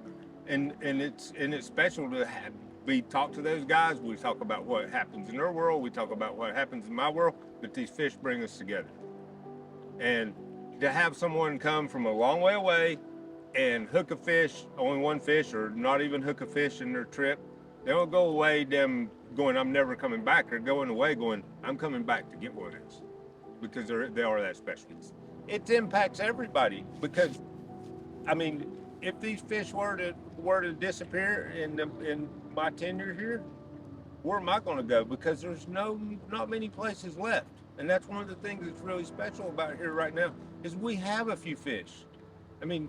S: and it's special to talk to those guys. We talk about what happens in their world, we talk about what happens in my world, but these fish bring us together. And to have someone come from a long way away and hook a fish, only one fish, or not even hook a fish in their trip, they don't go away them going, I'm never coming back. They're going away going, I'm coming back to get one of these, because they are that special. It impacts everybody, because I mean, if these fish were to disappear in my tenure here, where am I going to go? Because there's not many places left, and that's one of the things that's really special about here right now is we have a few fish. I mean,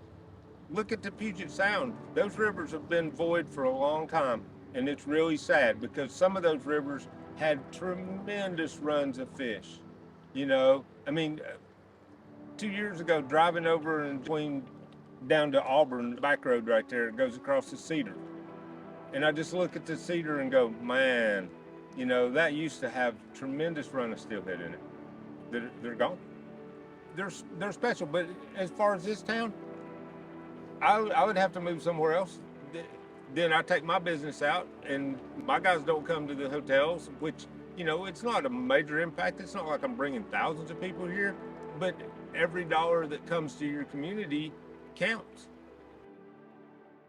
S: look at the Puget Sound. Those rivers have been void for a long time, and it's really sad because some of those rivers had tremendous runs of fish. You know, I mean, 2 years ago, driving over in between down to Auburn, the back road right there, it goes across the Cedar. And I just look at the Cedar and go, man, you know, that used to have tremendous run of steelhead in it. They're gone. they're special. But as far as this town, I would have to move somewhere else. Then I take my business out, and my guys don't come to the hotels, which, you know, it's not a major impact. It's not like I'm bringing thousands of people here, but every dollar that comes to your community counts.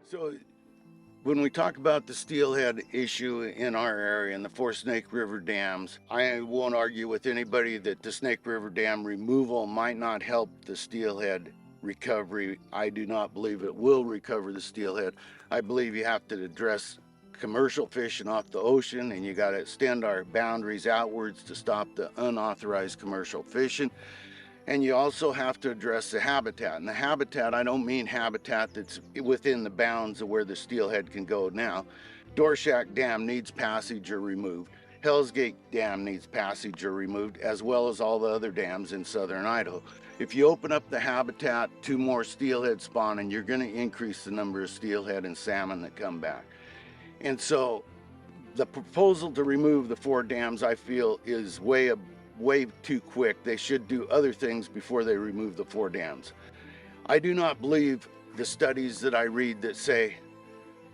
T: So when we talk about the steelhead issue in our area and the four Snake River dams, I won't argue with anybody that the Snake River Dam removal might not help the steelhead recovery. I do not believe it will recover the steelhead. I believe you have to address commercial fishing off the ocean, and you got to extend our boundaries outwards to stop the unauthorized commercial fishing. And you also have to address the habitat. And the habitat, I don't mean habitat that's within the bounds of where the steelhead can go now. Dorshak Dam needs passage or removed. Hell's Gate Dam needs passage or removed, as well as all the other dams in southern Idaho. If you open up the habitat to more steelhead spawning, you're going to increase the number of steelhead and salmon that come back. And so the proposal to remove the four dams, I feel, is way too quick. They should do other things before they remove the four dams. I do not believe the studies that I read that say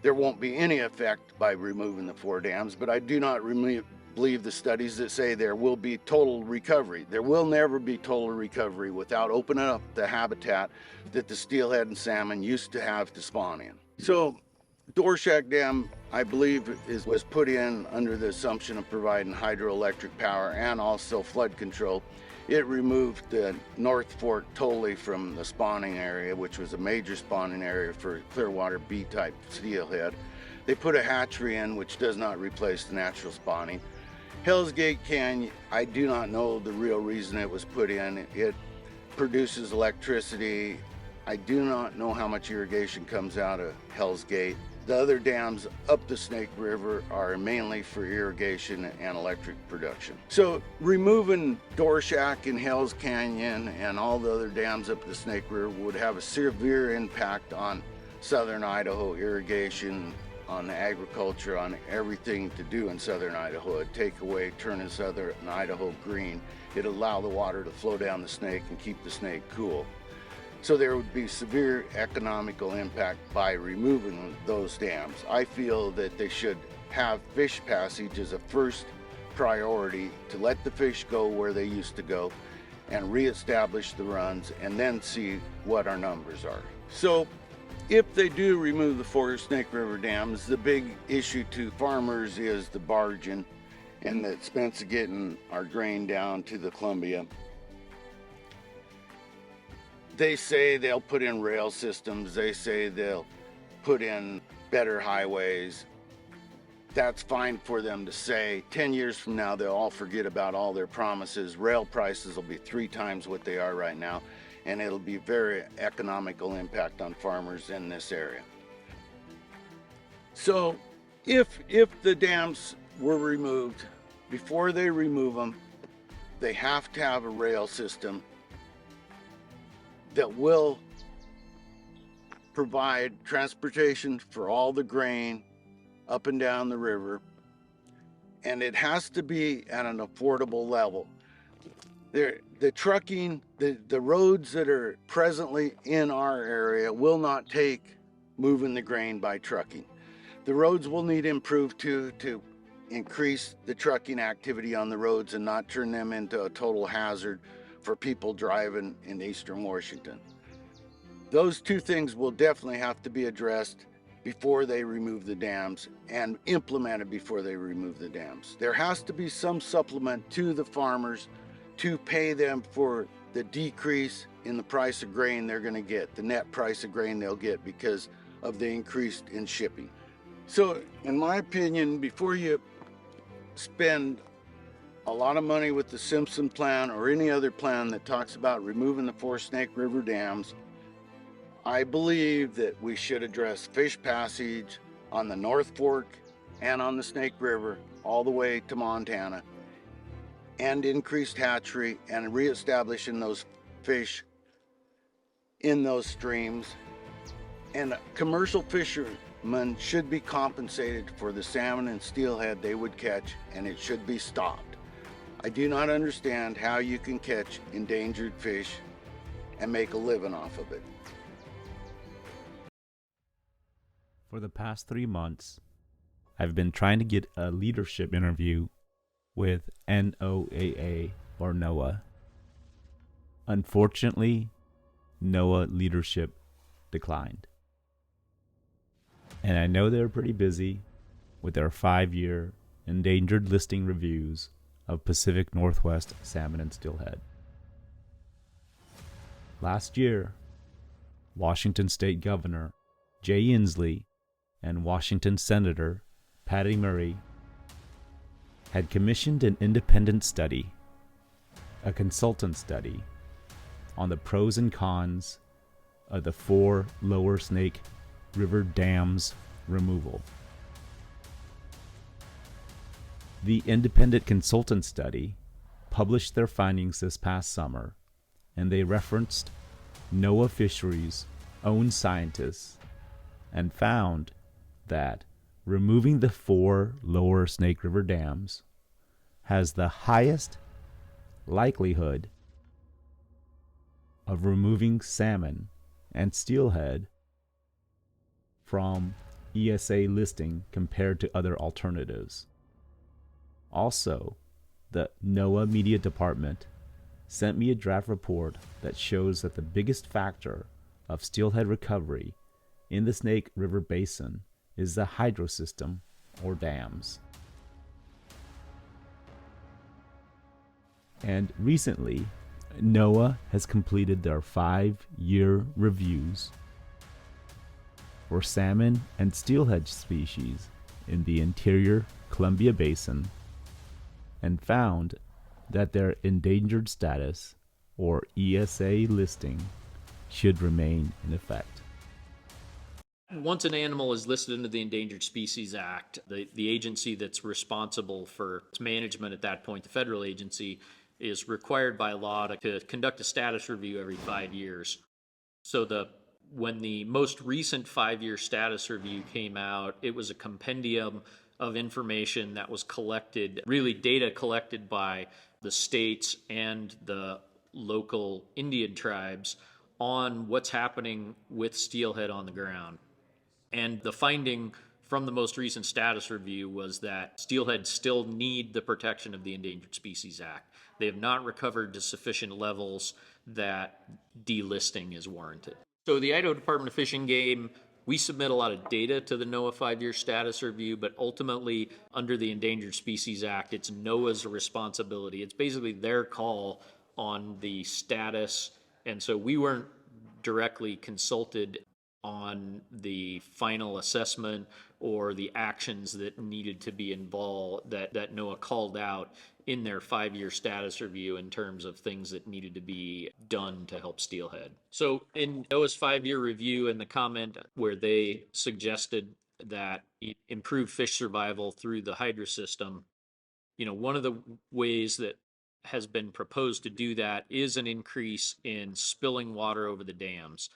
T: there won't be any effect by removing the four dams, but I do not believe the studies that say there will be total recovery. There will never be total recovery without opening up the habitat that the steelhead and salmon used to have to spawn in. So Dorshak Dam, I believe, was put in under the assumption of providing hydroelectric power and also flood control. It removed the North Fork totally from the spawning area, which was a major spawning area for Clearwater B-type steelhead. They put a hatchery in, which does not replace the natural spawning. Hell's Gate Canyon, I do not know the real reason it was put in. It produces electricity. I do not know how much irrigation comes out of Hell's Gate. The other dams up the Snake River are mainly for irrigation and electric production. So removing Dorshak and Hell's Canyon and all the other dams up the Snake River would have a severe impact on southern Idaho irrigation, on agriculture, on everything to do in southern Idaho. It'd take away turning southern Idaho green. It'd allow the water to flow down the snake and keep the snake cool. So there would be severe economical impact by removing those dams. I feel that they should have fish passage as a first priority to let the fish go where they used to go and reestablish the runs and then see what our numbers are. So if they do remove the four Snake River dams, the big issue to farmers is the barging and the expense of getting our grain down to the Columbia. They say they'll put in rail systems. They say they'll put in better highways. That's fine for them to say. 10 years from now, they'll all forget about all their promises. Rail prices will be 3 times what they are right now, and it'll be very economical impact on farmers in this area. So if the dams were removed, before they remove them, they have to have a rail system that will provide transportation for all the grain up and down the river, and it has to be at an affordable level. The trucking, the roads that are presently in our area will not take moving the grain by trucking. The roads will need improved to increase the trucking activity on the roads and not turn them into a total hazard for people driving in eastern Washington. Those two things will definitely have to be addressed before they remove the dams and implemented before they remove the dams. There has to be some supplement to the farmers to pay them for the decrease in the price of grain they're going to get, the net price of grain they'll get because of the increase in shipping. So in my opinion, before you spend a lot of money with the Simpson plan or any other plan that talks about removing the 4 Snake River dams, I believe that we should address fish passage on the North Fork and on the Snake River all the way to Montana, and increased hatchery and reestablishing those fish in those streams. And commercial fishermen should be compensated for the salmon and steelhead they would catch, and it should be stopped. I do not understand how you can catch endangered fish and make a living off of it.
J: For the past 3 months, I've been trying to get a leadership interview with NOAA or NOAA. Unfortunately, NOAA leadership declined. And I know they're pretty busy with their 5-year endangered listing reviews of Pacific Northwest salmon and steelhead. Last year, Washington State Governor Jay Inslee and Washington Senator Patty Murray had commissioned an independent study, a consultant study, on the pros and cons of the 4 lower Snake River dams removal. The independent consultant study published their findings this past summer, and they referenced NOAA Fisheries' own scientists and found that removing the 4 lower Snake River dams has the highest likelihood of removing salmon and steelhead from ESA listing compared to other alternatives. Also, the NOAA Media Department sent me a draft report that shows that the biggest factor of steelhead recovery in the Snake River Basin is the hydro system or dams. And recently, NOAA has completed their 5-year reviews for salmon and steelhead species in the interior Columbia Basin and found that their endangered status or ESA listing should remain in effect.
A: Once an animal is listed under the Endangered Species Act, the agency that's responsible for its management at that point, the federal agency, is required by law to conduct a status review every 5 years. So when the most recent 5-year status review came out, it was a compendium of information that was collected, really data collected by the states and the local Indian tribes on what's happening with steelhead on the ground. And the finding from the most recent status review was that steelhead still need the protection of the Endangered Species Act. They have not recovered to sufficient levels that delisting is warranted. So the Idaho Department of Fish and Game, we submit a lot of data to the NOAA 5-year status review, but ultimately under the Endangered Species Act, it's NOAA's responsibility. It's basically their call on the status, and so we weren't directly consulted on the final assessment or the actions that needed to be involved that NOAA called out in their 5-year status review in terms of things that needed to be done to help steelhead. So in NOAA's 5-year review and the comment where they suggested that improve fish survival through the hydro system, one of the ways that has been proposed to do that is an increase in spilling water over the dams.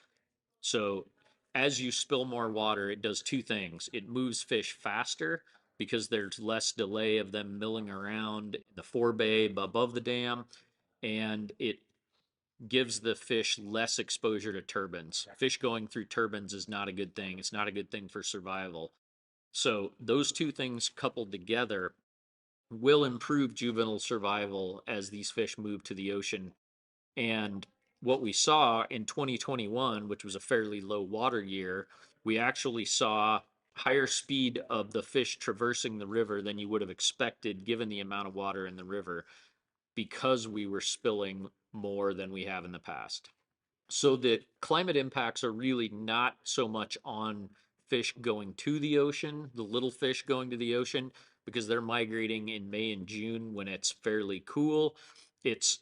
A: So as you spill more water, it does 2 things. It moves fish faster because there's less delay of them milling around the forebay above the dam, and it gives the fish less exposure to turbines. Fish going through turbines is not a good thing. It's not a good thing for survival. So those 2 things coupled together will improve juvenile survival as these fish move to the ocean. And what we saw in 2021, which was a fairly low water year, we actually saw higher speed of the fish traversing the river than you would have expected given the amount of water in the river, because we were spilling more than we have in the past. So the climate impacts are really not so much on fish going to the ocean, the little fish going to the ocean, because they're migrating in May and June when it's fairly cool. It's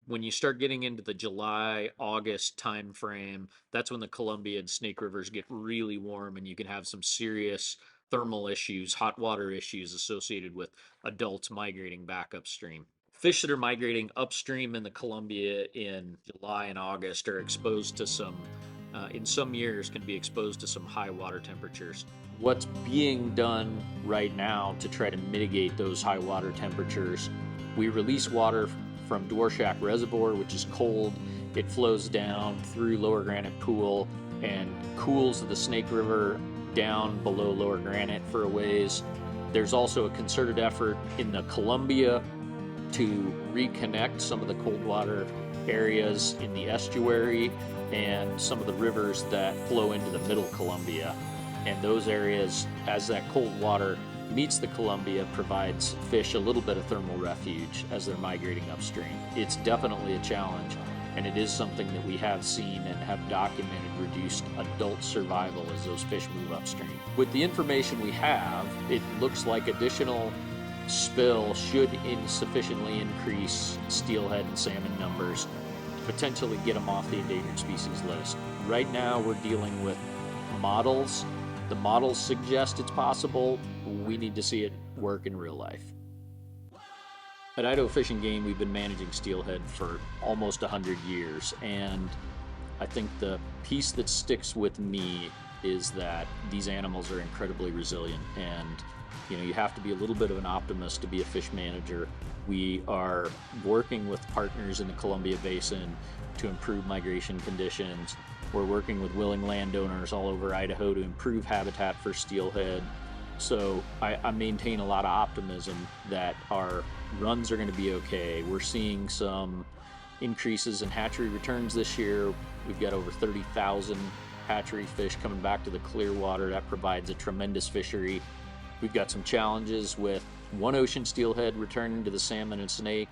A: when you start getting into the July, August time frame, that's when the Columbia and Snake Rivers get really warm and you can have some serious thermal issues, hot water issues associated with adults migrating back upstream. Fish that are migrating upstream in the Columbia in July and August are exposed to some, in some years, can be exposed to some high water temperatures. What's being done right now to try to mitigate those high water temperatures, we release water from Dvorak Reservoir, which is cold, It flows down through Lower Granite Pool and cools the Snake River down below Lower Granite for a ways. There's also a concerted effort in the Columbia to reconnect some of the cold water areas in the estuary and some of the rivers that flow into the middle Columbia. And those areas, as that cold water meets the Columbia, provides fish a little bit of thermal refuge as they're migrating upstream. It's definitely a challenge, and it is something that we have seen and have documented reduced adult survival as those fish move upstream. With the information we have, it looks like additional spill should sufficiently increase steelhead and salmon numbers to potentially get them off the endangered species list. Right now we're dealing with models. The models suggest it's possible. We need to see it work in real life. At Idaho Fish and Game, we've been managing steelhead for almost 100 years, and I think the piece that sticks with me is that these animals are incredibly resilient, and you have to be a little bit of an optimist to be a fish manager. We are working with partners in the Columbia Basin to improve migration conditions. We're working with willing landowners all over Idaho to improve habitat for steelhead. So I maintain a lot of optimism that our runs are going to be okay. We're seeing some increases in hatchery returns this year. We've got over 30,000 hatchery fish coming back to the Clearwater. That provides a tremendous fishery. We've got some challenges with one ocean steelhead returning to the salmon and snake,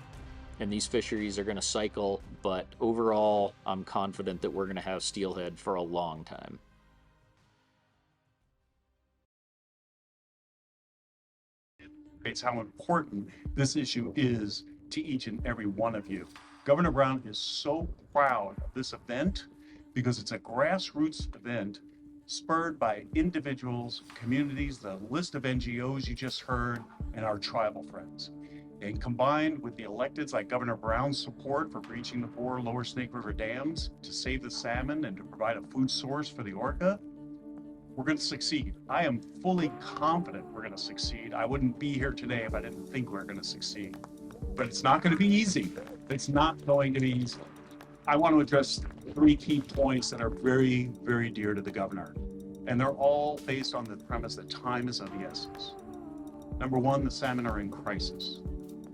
A: and these fisheries are going to cycle, but overall, I'm confident that we're going to have steelhead for a long time.
U: It's how important this issue is to each and every one of you. Governor Brown is so proud of this event because it's a grassroots event spurred by individuals, communities, the list of NGOs you just heard, and our tribal friends. And combined with the electeds like Governor Brown's support for breaching the 4 lower Snake River dams to save the salmon and to provide a food source for the orca, we're going to succeed. I am fully confident we're going to succeed. I wouldn't be here today if I didn't think we were going to succeed. But it's not going to be easy. It's not going to be easy. I want to address 3 key points that are very, very dear to the governor. And they're all based on the premise that time is of the essence. Number 1, the salmon are in crisis.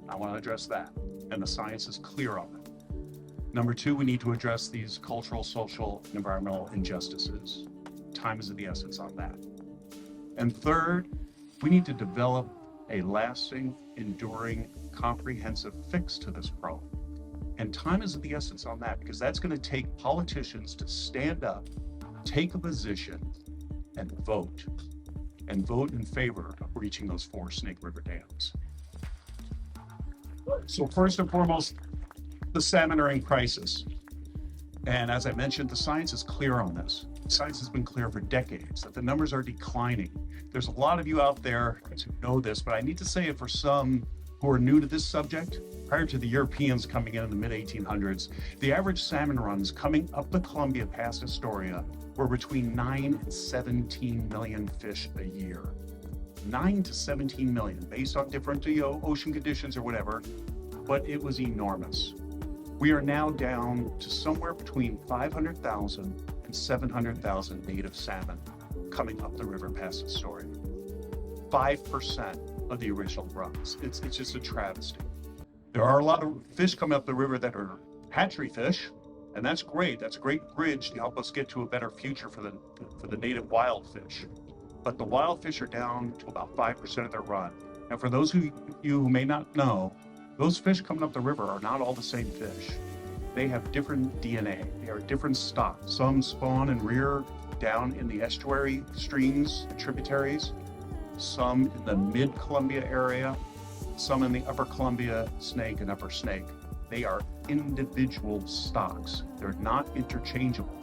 U: I want to address that, and the science is clear on that. Number 2, we need to address these cultural, social, and environmental injustices. Time is of the essence on that. And third, we need to develop a lasting, enduring, comprehensive fix to this problem. And time is of the essence on that, because that's going to take politicians to stand up, take a position, and vote in favor of reaching those 4 Snake River dams. So first and foremost, the salmon are in crisis. And as I mentioned, the science is clear on this. Science has been clear for decades that the numbers are declining. There's a lot of you out there who know this, but I need to say it for some who are new to this subject. Prior to the Europeans coming in the mid-1800s, the average salmon runs coming up the Columbia past Astoria were between 9 and 17 million fish a year. 9 to 17 million, based on different ocean conditions or whatever, but it was enormous. We are now down to somewhere between 500,000 and 700,000 native salmon coming up the river past Astoria. 5% of the original runs. It's just a travesty. There are a lot of fish coming up the river that are hatchery fish, and that's great. That's a great bridge to help us get to a better future for the native wild fish. But the wild fish are down to about 5% of their run. And for those of you who may not know, those fish coming up the river are not all the same fish. They have different DNA. They are different stock. Some spawn and rear down in the estuary streams and tributaries, some in the mid-Columbia area, some in the upper Columbia Snake and upper Snake. They are individual stocks. They're not interchangeable.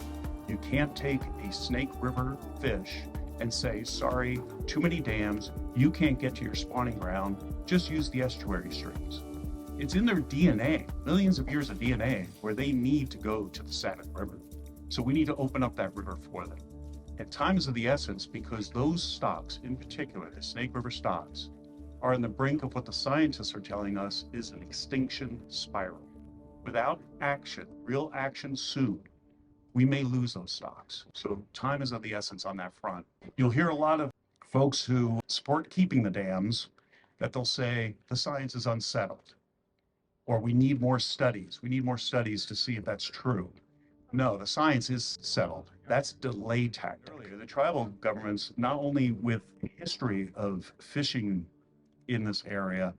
U: You can't take a Snake River fish and say, sorry, too many dams, you can't get to your spawning ground, just use the estuary streams. It's in their DNA, millions of years of DNA, where they need to go to the Salmon River. So we need to open up that river for them. And time is of the essence because those stocks, in particular, the Snake River stocks, are on the brink of what the scientists are telling us is an extinction spiral. Without action, real action soon, we may lose those stocks. So time is of the essence on that front. You'll hear a lot of folks who support keeping the dams that they'll say the science is unsettled, or we need more studies. We need more studies to see if that's true. No, the science is settled. That's delay tactic. Earlier, the tribal governments, not only with history of fishing in this area,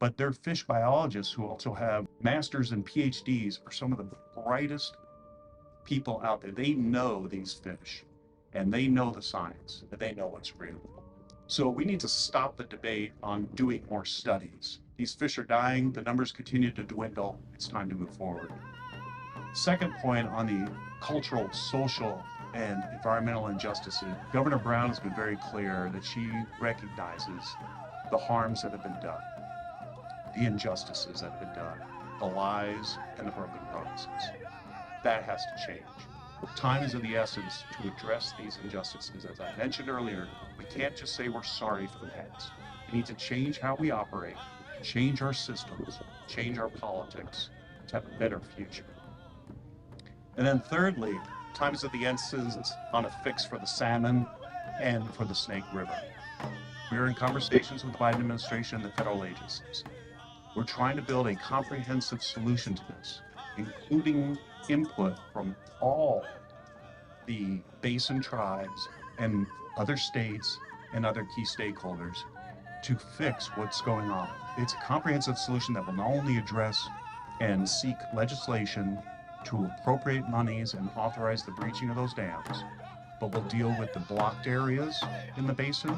U: but they're fish biologists who also have masters and PhDs, are some of the brightest people out there. They know these fish, and they know the science, and they know what's real. So we need to stop the debate on doing more studies. These fish are dying, the numbers continue to dwindle, it's time to move forward. Second point on the cultural, social, and environmental injustices, Governor Brown has been very clear that she recognizes the harms that have been done, the injustices that have been done, the lies and the broken promises. That has to change. Time is of the essence to address these injustices. As I mentioned earlier, we can't just say we're sorry for the past. We need to change how we operate, change our systems, change our politics to have a better future. And then thirdly, time is of the essence on a fix for the salmon and for the Snake River. We're in conversations with the Biden administration and the federal agencies. We're trying to build a comprehensive solution to this, including input from all the Basin tribes and other states and other key stakeholders to fix what's going on. It's a comprehensive solution that will not only address and seek legislation to appropriate monies and authorize the breaching of those dams, but will deal with the blocked areas in the basin,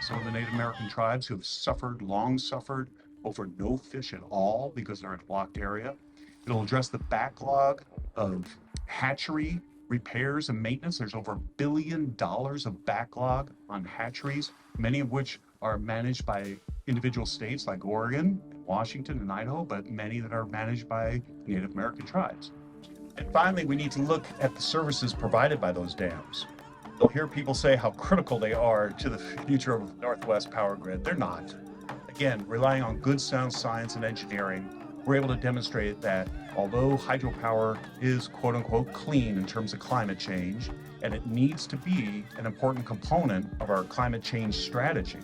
U: some of the Native American tribes who have long suffered over no fish at all because they're in a blocked area. It'll address the backlog of hatchery repairs and maintenance. There's over $1 billion of backlog on hatcheries, many of which are managed by individual states like Oregon, Washington, and Idaho, but many that are managed by Native American tribes. And finally, we need to look at the services provided by those dams. You'll hear people say how critical they are to the future of Northwest power grid. They're not. Again, relying on good sound science and engineering, we're able to demonstrate that although hydropower is quote unquote clean in terms of climate change, and it needs to be an important component of our climate change strategy.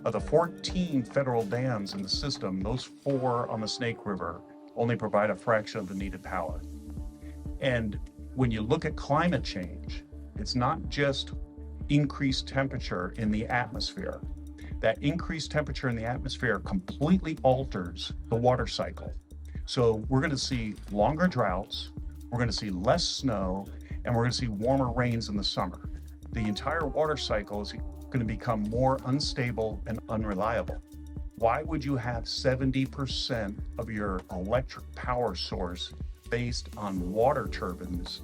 U: Of the 14 federal dams in the system, those 4 on the Snake River only provide a fraction of the needed power. And when you look at climate change, it's not just increased temperature in the atmosphere. That increased temperature in the atmosphere completely alters the water cycle. So we're going to see longer droughts, we're going to see less snow, and we're going to see warmer rains in the summer. The entire water cycle is going to become more unstable and unreliable. Why would you have 70% of your electric power source based on water turbines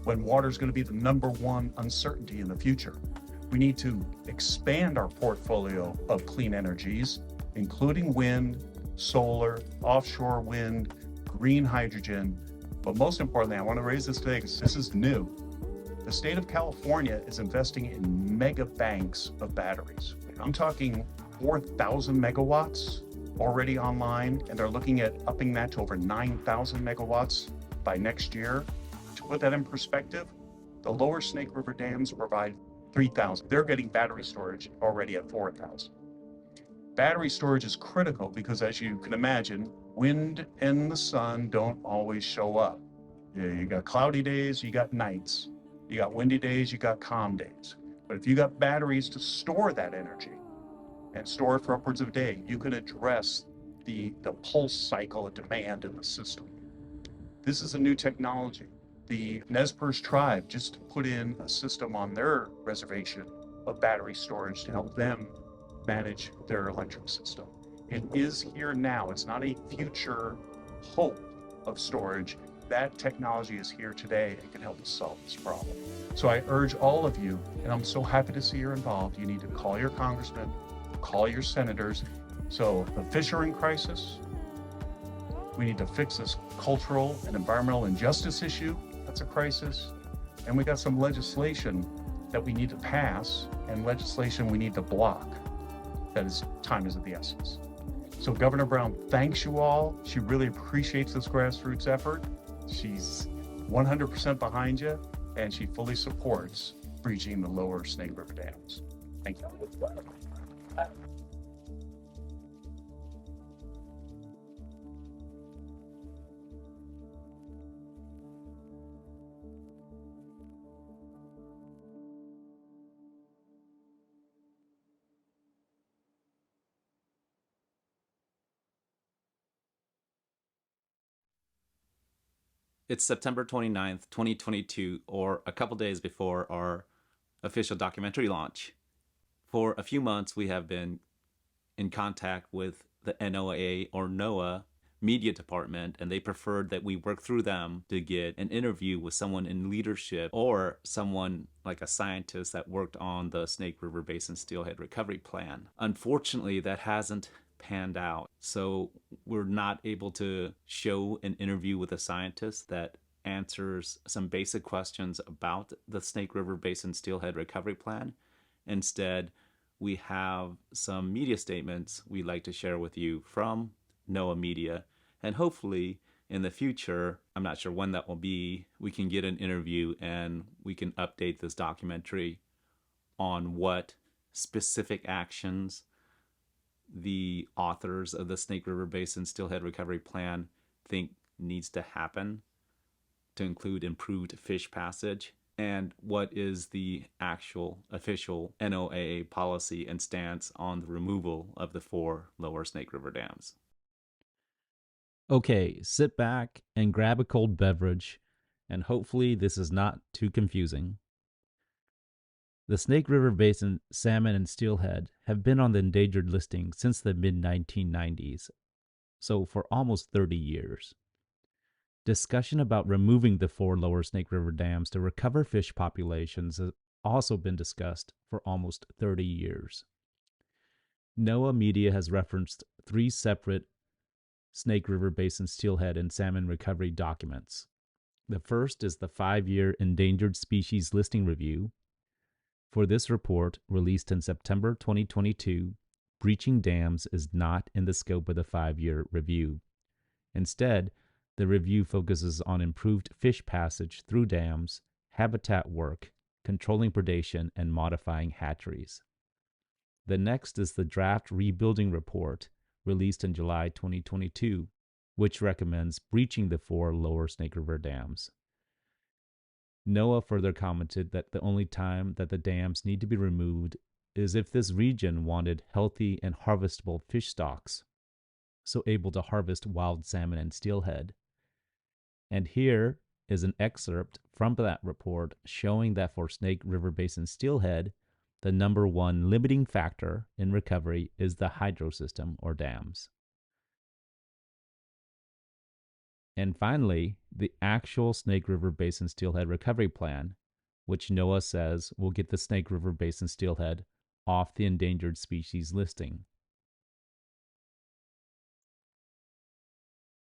U: when water is going to be the #1 uncertainty in the future? We need to expand our portfolio of clean energies, including wind, solar, offshore wind, green hydrogen. But most importantly, I want to raise this today because this is new. The state of California is investing in mega banks of batteries. I'm talking 4,000 megawatts already online, and they're looking at upping that to over 9,000 megawatts by next year. To put that in perspective, the lower Snake River dams provide 3,000. They're getting battery storage already at 4,000. Battery storage is critical because, as you can imagine, wind and the sun don't always show up. You got cloudy days, you got nights. You got windy days, you got calm days. But if you got batteries to store that energy and store it for upwards of a day, you can address the pulse cycle of demand in the system. This is a new technology. The Nez Perce tribe just put in a system on their reservation of battery storage to help them manage their electric system. It is here now. It's not a future hope of storage. That technology is here today and can help us solve this problem. So I urge all of you, and I'm so happy to see you're involved, you need to call your congressmen, call your senators. So the fish are in crisis. We need to fix this cultural and environmental injustice issue. That's a crisis. And we got some legislation that we need to pass and legislation we need to block. That is, time is of the essence. So Governor Brown thanks you all. She really appreciates this grassroots effort. She's 100% behind you, and she fully supports breaching the lower Snake River dams. Thank you.
J: It's September 29th, 2022, or a couple days before our official documentary launch. For a few months, we have been in contact with the NOAA or NOAA media department, and they preferred that we work through them to get an interview with someone in leadership or someone like a scientist that worked on the Snake River Basin Steelhead Recovery Plan. Unfortunately, that hasn't panned out, so we're not able to show an interview with a scientist that answers some basic questions about the Snake River Basin Steelhead Recovery Plan. Instead, we have some media statements we'd like to share with you from NOAA Media, and hopefully in the future, I'm not sure when that will be, we can get an interview and we can update this documentary on what specific actions the authors of the Snake River Basin Steelhead Recovery Plan think needs to happen to include improved fish passage, and what is the actual official NOAA policy and stance on the removal of the 4 lower Snake River dams. Okay, sit back and grab a cold beverage, and hopefully this is not too confusing. The Snake River Basin salmon and steelhead have been on the endangered listing since the mid-1990s, so for almost 30 years. Discussion about removing the 4 lower Snake River dams to recover fish populations has also been discussed for almost 30 years. NOAA Media has referenced 3 separate Snake River Basin steelhead and salmon recovery documents. The first is the 5-year Endangered Species Listing Review. For this report, released in September 2022, breaching dams is not in the scope of the 5-year review. Instead, the review focuses on improved fish passage through dams, habitat work, controlling predation, and modifying hatcheries. The next is the draft rebuilding report, released in July 2022, which recommends breaching the 4 lower Snake River dams. NOAA further commented that the only time that the dams need to be removed is if this region wanted healthy and harvestable fish stocks, so able to harvest wild salmon and steelhead. And here is an excerpt from that report showing that for Snake River Basin steelhead, the number 1 limiting factor in recovery is the hydro system or dams. And finally, the actual Snake River Basin Steelhead Recovery Plan, which NOAA says will get the Snake River Basin steelhead off the endangered species listing.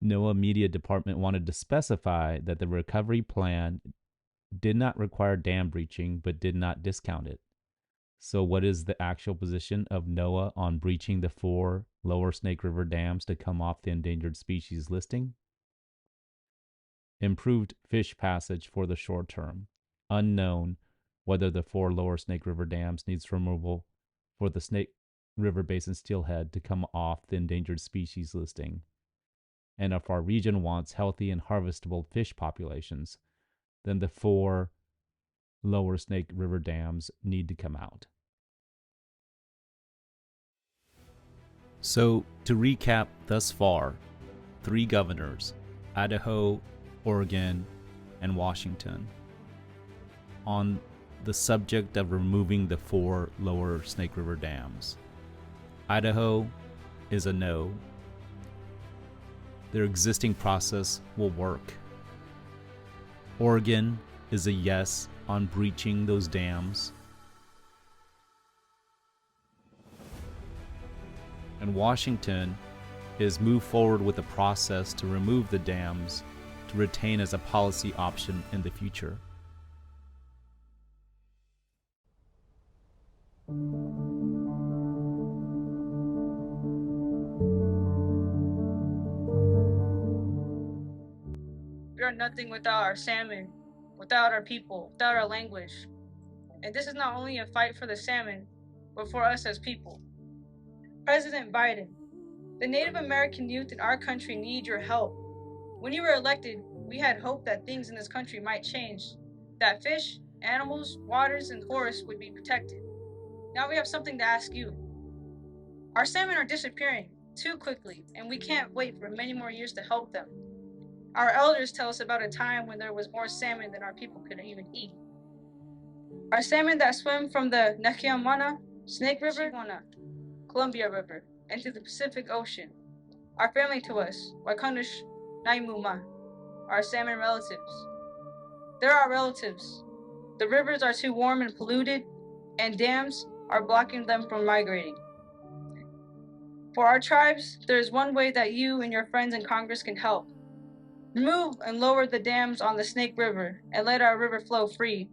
J: NOAA Media Department wanted to specify that the recovery plan did not require dam breaching but did not discount it. So what is the actual position of NOAA on breaching the 4 lower Snake River dams to come off the endangered species listing? Improved fish passage for the short term. Unknown whether the 4 lower Snake River dams needs removal for the Snake River Basin steelhead to come off the endangered species listing. And if our region wants healthy and harvestable fish populations, then the 4 lower Snake River dams need to come out. So, to recap thus far, 3 governors, Idaho, Oregon, and Washington, on the subject of removing the 4 lower Snake River dams. Idaho is a no. Their existing process will work. Oregon is a yes on breaching those dams. And Washington is move forward with a process to remove the dams to retain as a policy option in the future.
B: are nothing without our salmon, without our people, without our language. And this is not only a fight for the salmon, but for us as people. President Biden, the Native American youth in our country need your help. When you were elected, we had hope that things in this country might change, that fish, animals, waters, and forests would be protected. Now we have something to ask you. Our salmon are disappearing too quickly, and we can't wait for many more years to help them. Our elders tell us about a time when there was more salmon than our people could even eat. Our salmon that swim from the Nakiamana, Snake River, Columbia River, into the Pacific Ocean are family to us, Waikanush Naimuma, our salmon relatives. They're our relatives. The rivers are too warm and polluted, and dams are blocking them from migrating. For our tribes, there is one way that you and your friends in Congress can help. Remove and lower the dams on the Snake River and let our river flow free.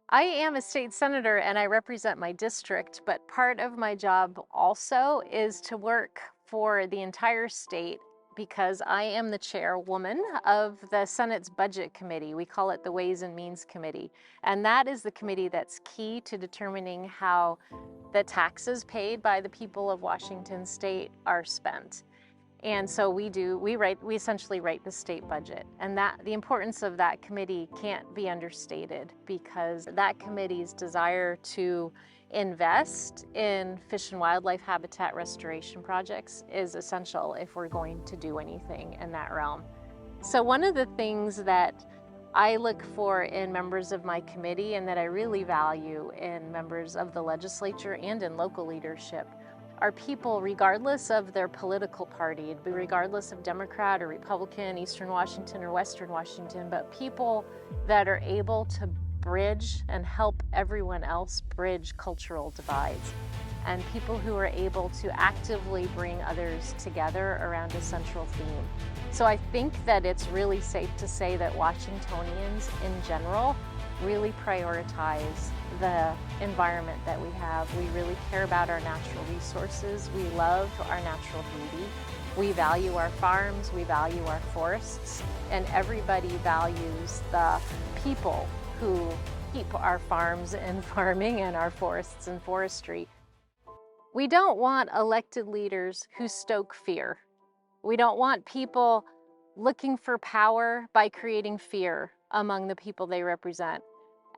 V: I am a state senator and I represent my district, but part of my job also is to work for the entire state because I am the chairwoman of the Senate's Budget Committee. We call it the Ways and Means Committee. And that is the committee that's key to determining how the taxes paid by the people of Washington state are spent. And so we essentially write the state budget. And the importance of that committee can't be understated because that committee's desire to invest in fish and wildlife habitat restoration projects is essential if we're going to do anything in that realm. So one of the things that I look for in members of my committee and that I really value in members of the legislature and in local leadership are people, regardless of their political party, regardless of Democrat or Republican, Eastern Washington or Western Washington, but people that are able to bridge and help everyone else bridge cultural divides, and people who are able to actively bring others together around a central theme. So I think that it's really safe to say that Washingtonians in general really prioritize the environment that we have. We really care about our natural resources. We love our natural beauty. We value our farms, we value our forests, and everybody values the people who keep our farms and farming and our forests and forestry. We don't want elected leaders who stoke fear. We don't want people looking for power by creating fear among the people they represent.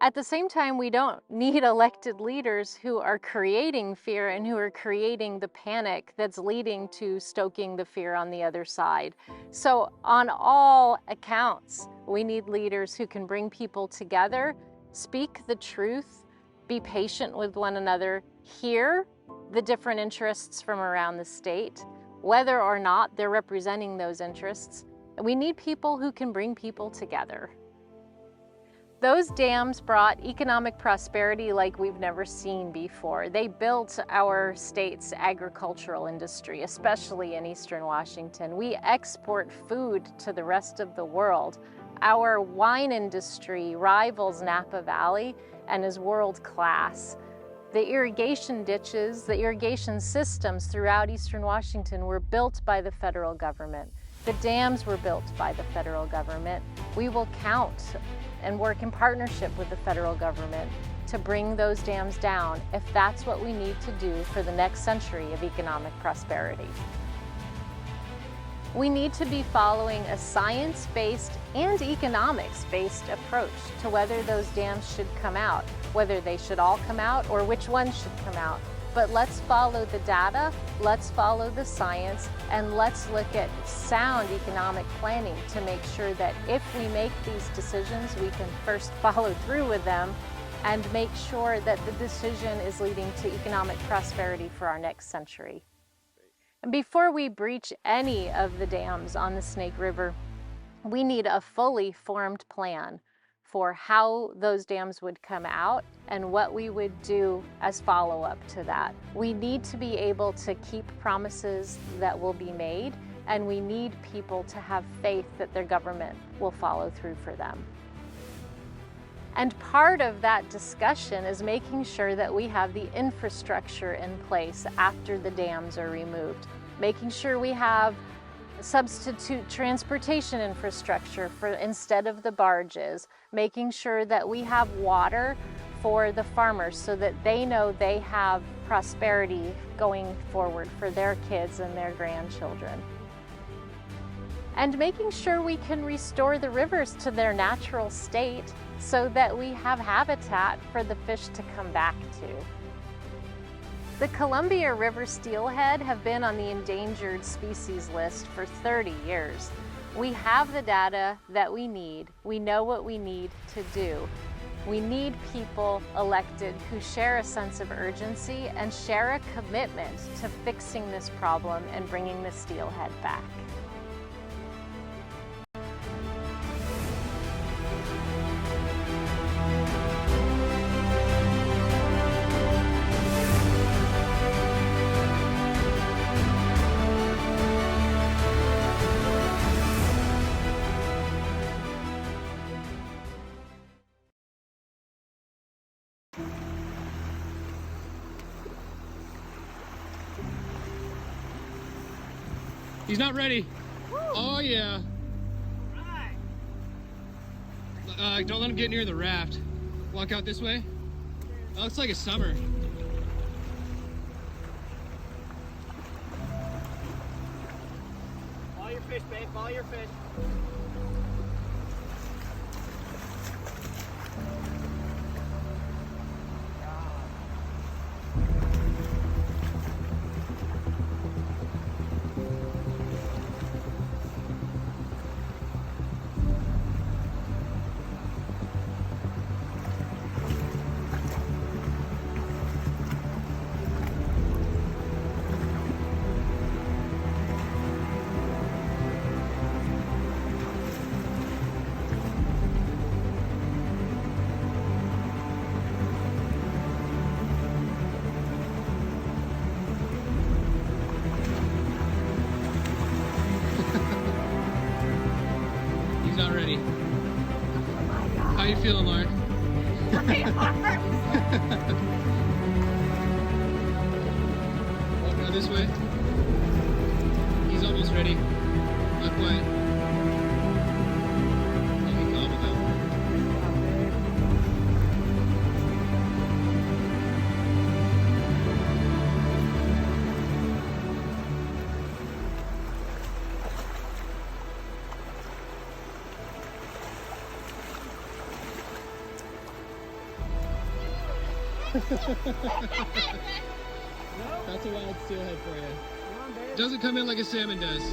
V: At the same time, we don't need elected leaders who are creating fear and who are creating the panic that's leading to stoking the fear on the other side. So on all accounts, we need leaders who can bring people together, speak the truth, be patient with one another, hear the different interests from around the state, whether or not they're representing those interests. We need people who can bring people together. Those dams brought economic prosperity like we've never seen before. They built our state's agricultural industry, especially in Eastern Washington. We export food to the rest of the world. Our wine industry rivals Napa Valley and is world class. The irrigation ditches, the irrigation systems throughout Eastern Washington were built by the federal government. The dams were built by the federal government. We will count and work in partnership with the federal government to bring those dams down if that's what we need to do for the next century of economic prosperity. We need to be following a science-based and economics-based approach to whether those dams should come out, whether they should all come out or which ones should come out. But let's follow the data, let's follow the science, and let's look at sound economic planning to make sure that if we make these decisions, we can first follow through with them and make sure that the decision is leading to economic prosperity for our next century. And before we breach any of the dams on the Snake River, we need a fully formed plan for how those dams would come out and what we would do as follow-up to that. We need to be able to keep promises that will be made, and we need people to have faith that their government will follow through for them. And part of that discussion is making sure that we have the infrastructure in place after the dams are removed, making sure we have substitute transportation infrastructure for instead of the barges, making sure that we have water for the farmers so that they know they have prosperity going forward for their kids and their grandchildren. And making sure we can restore the rivers to their natural state so that we have habitat for the fish to come back to. The Columbia River steelhead have been on the endangered species list for 30 years. We have the data that we need. We know what we need to do. We need people elected who share a sense of urgency and share a commitment to fixing this problem and bringing the steelhead back.
E: He's not ready. Oh yeah. Don't let him get near the raft. Walk out this way. That looks like a summer.
K: Follow your fish, babe. Follow your fish.
E: Not ready. How you feeling, Lauren? Walk out this way. He's almost ready. Not quite. You can calm him down. That's a wild steelhead for you. Doesn't come in like a salmon does.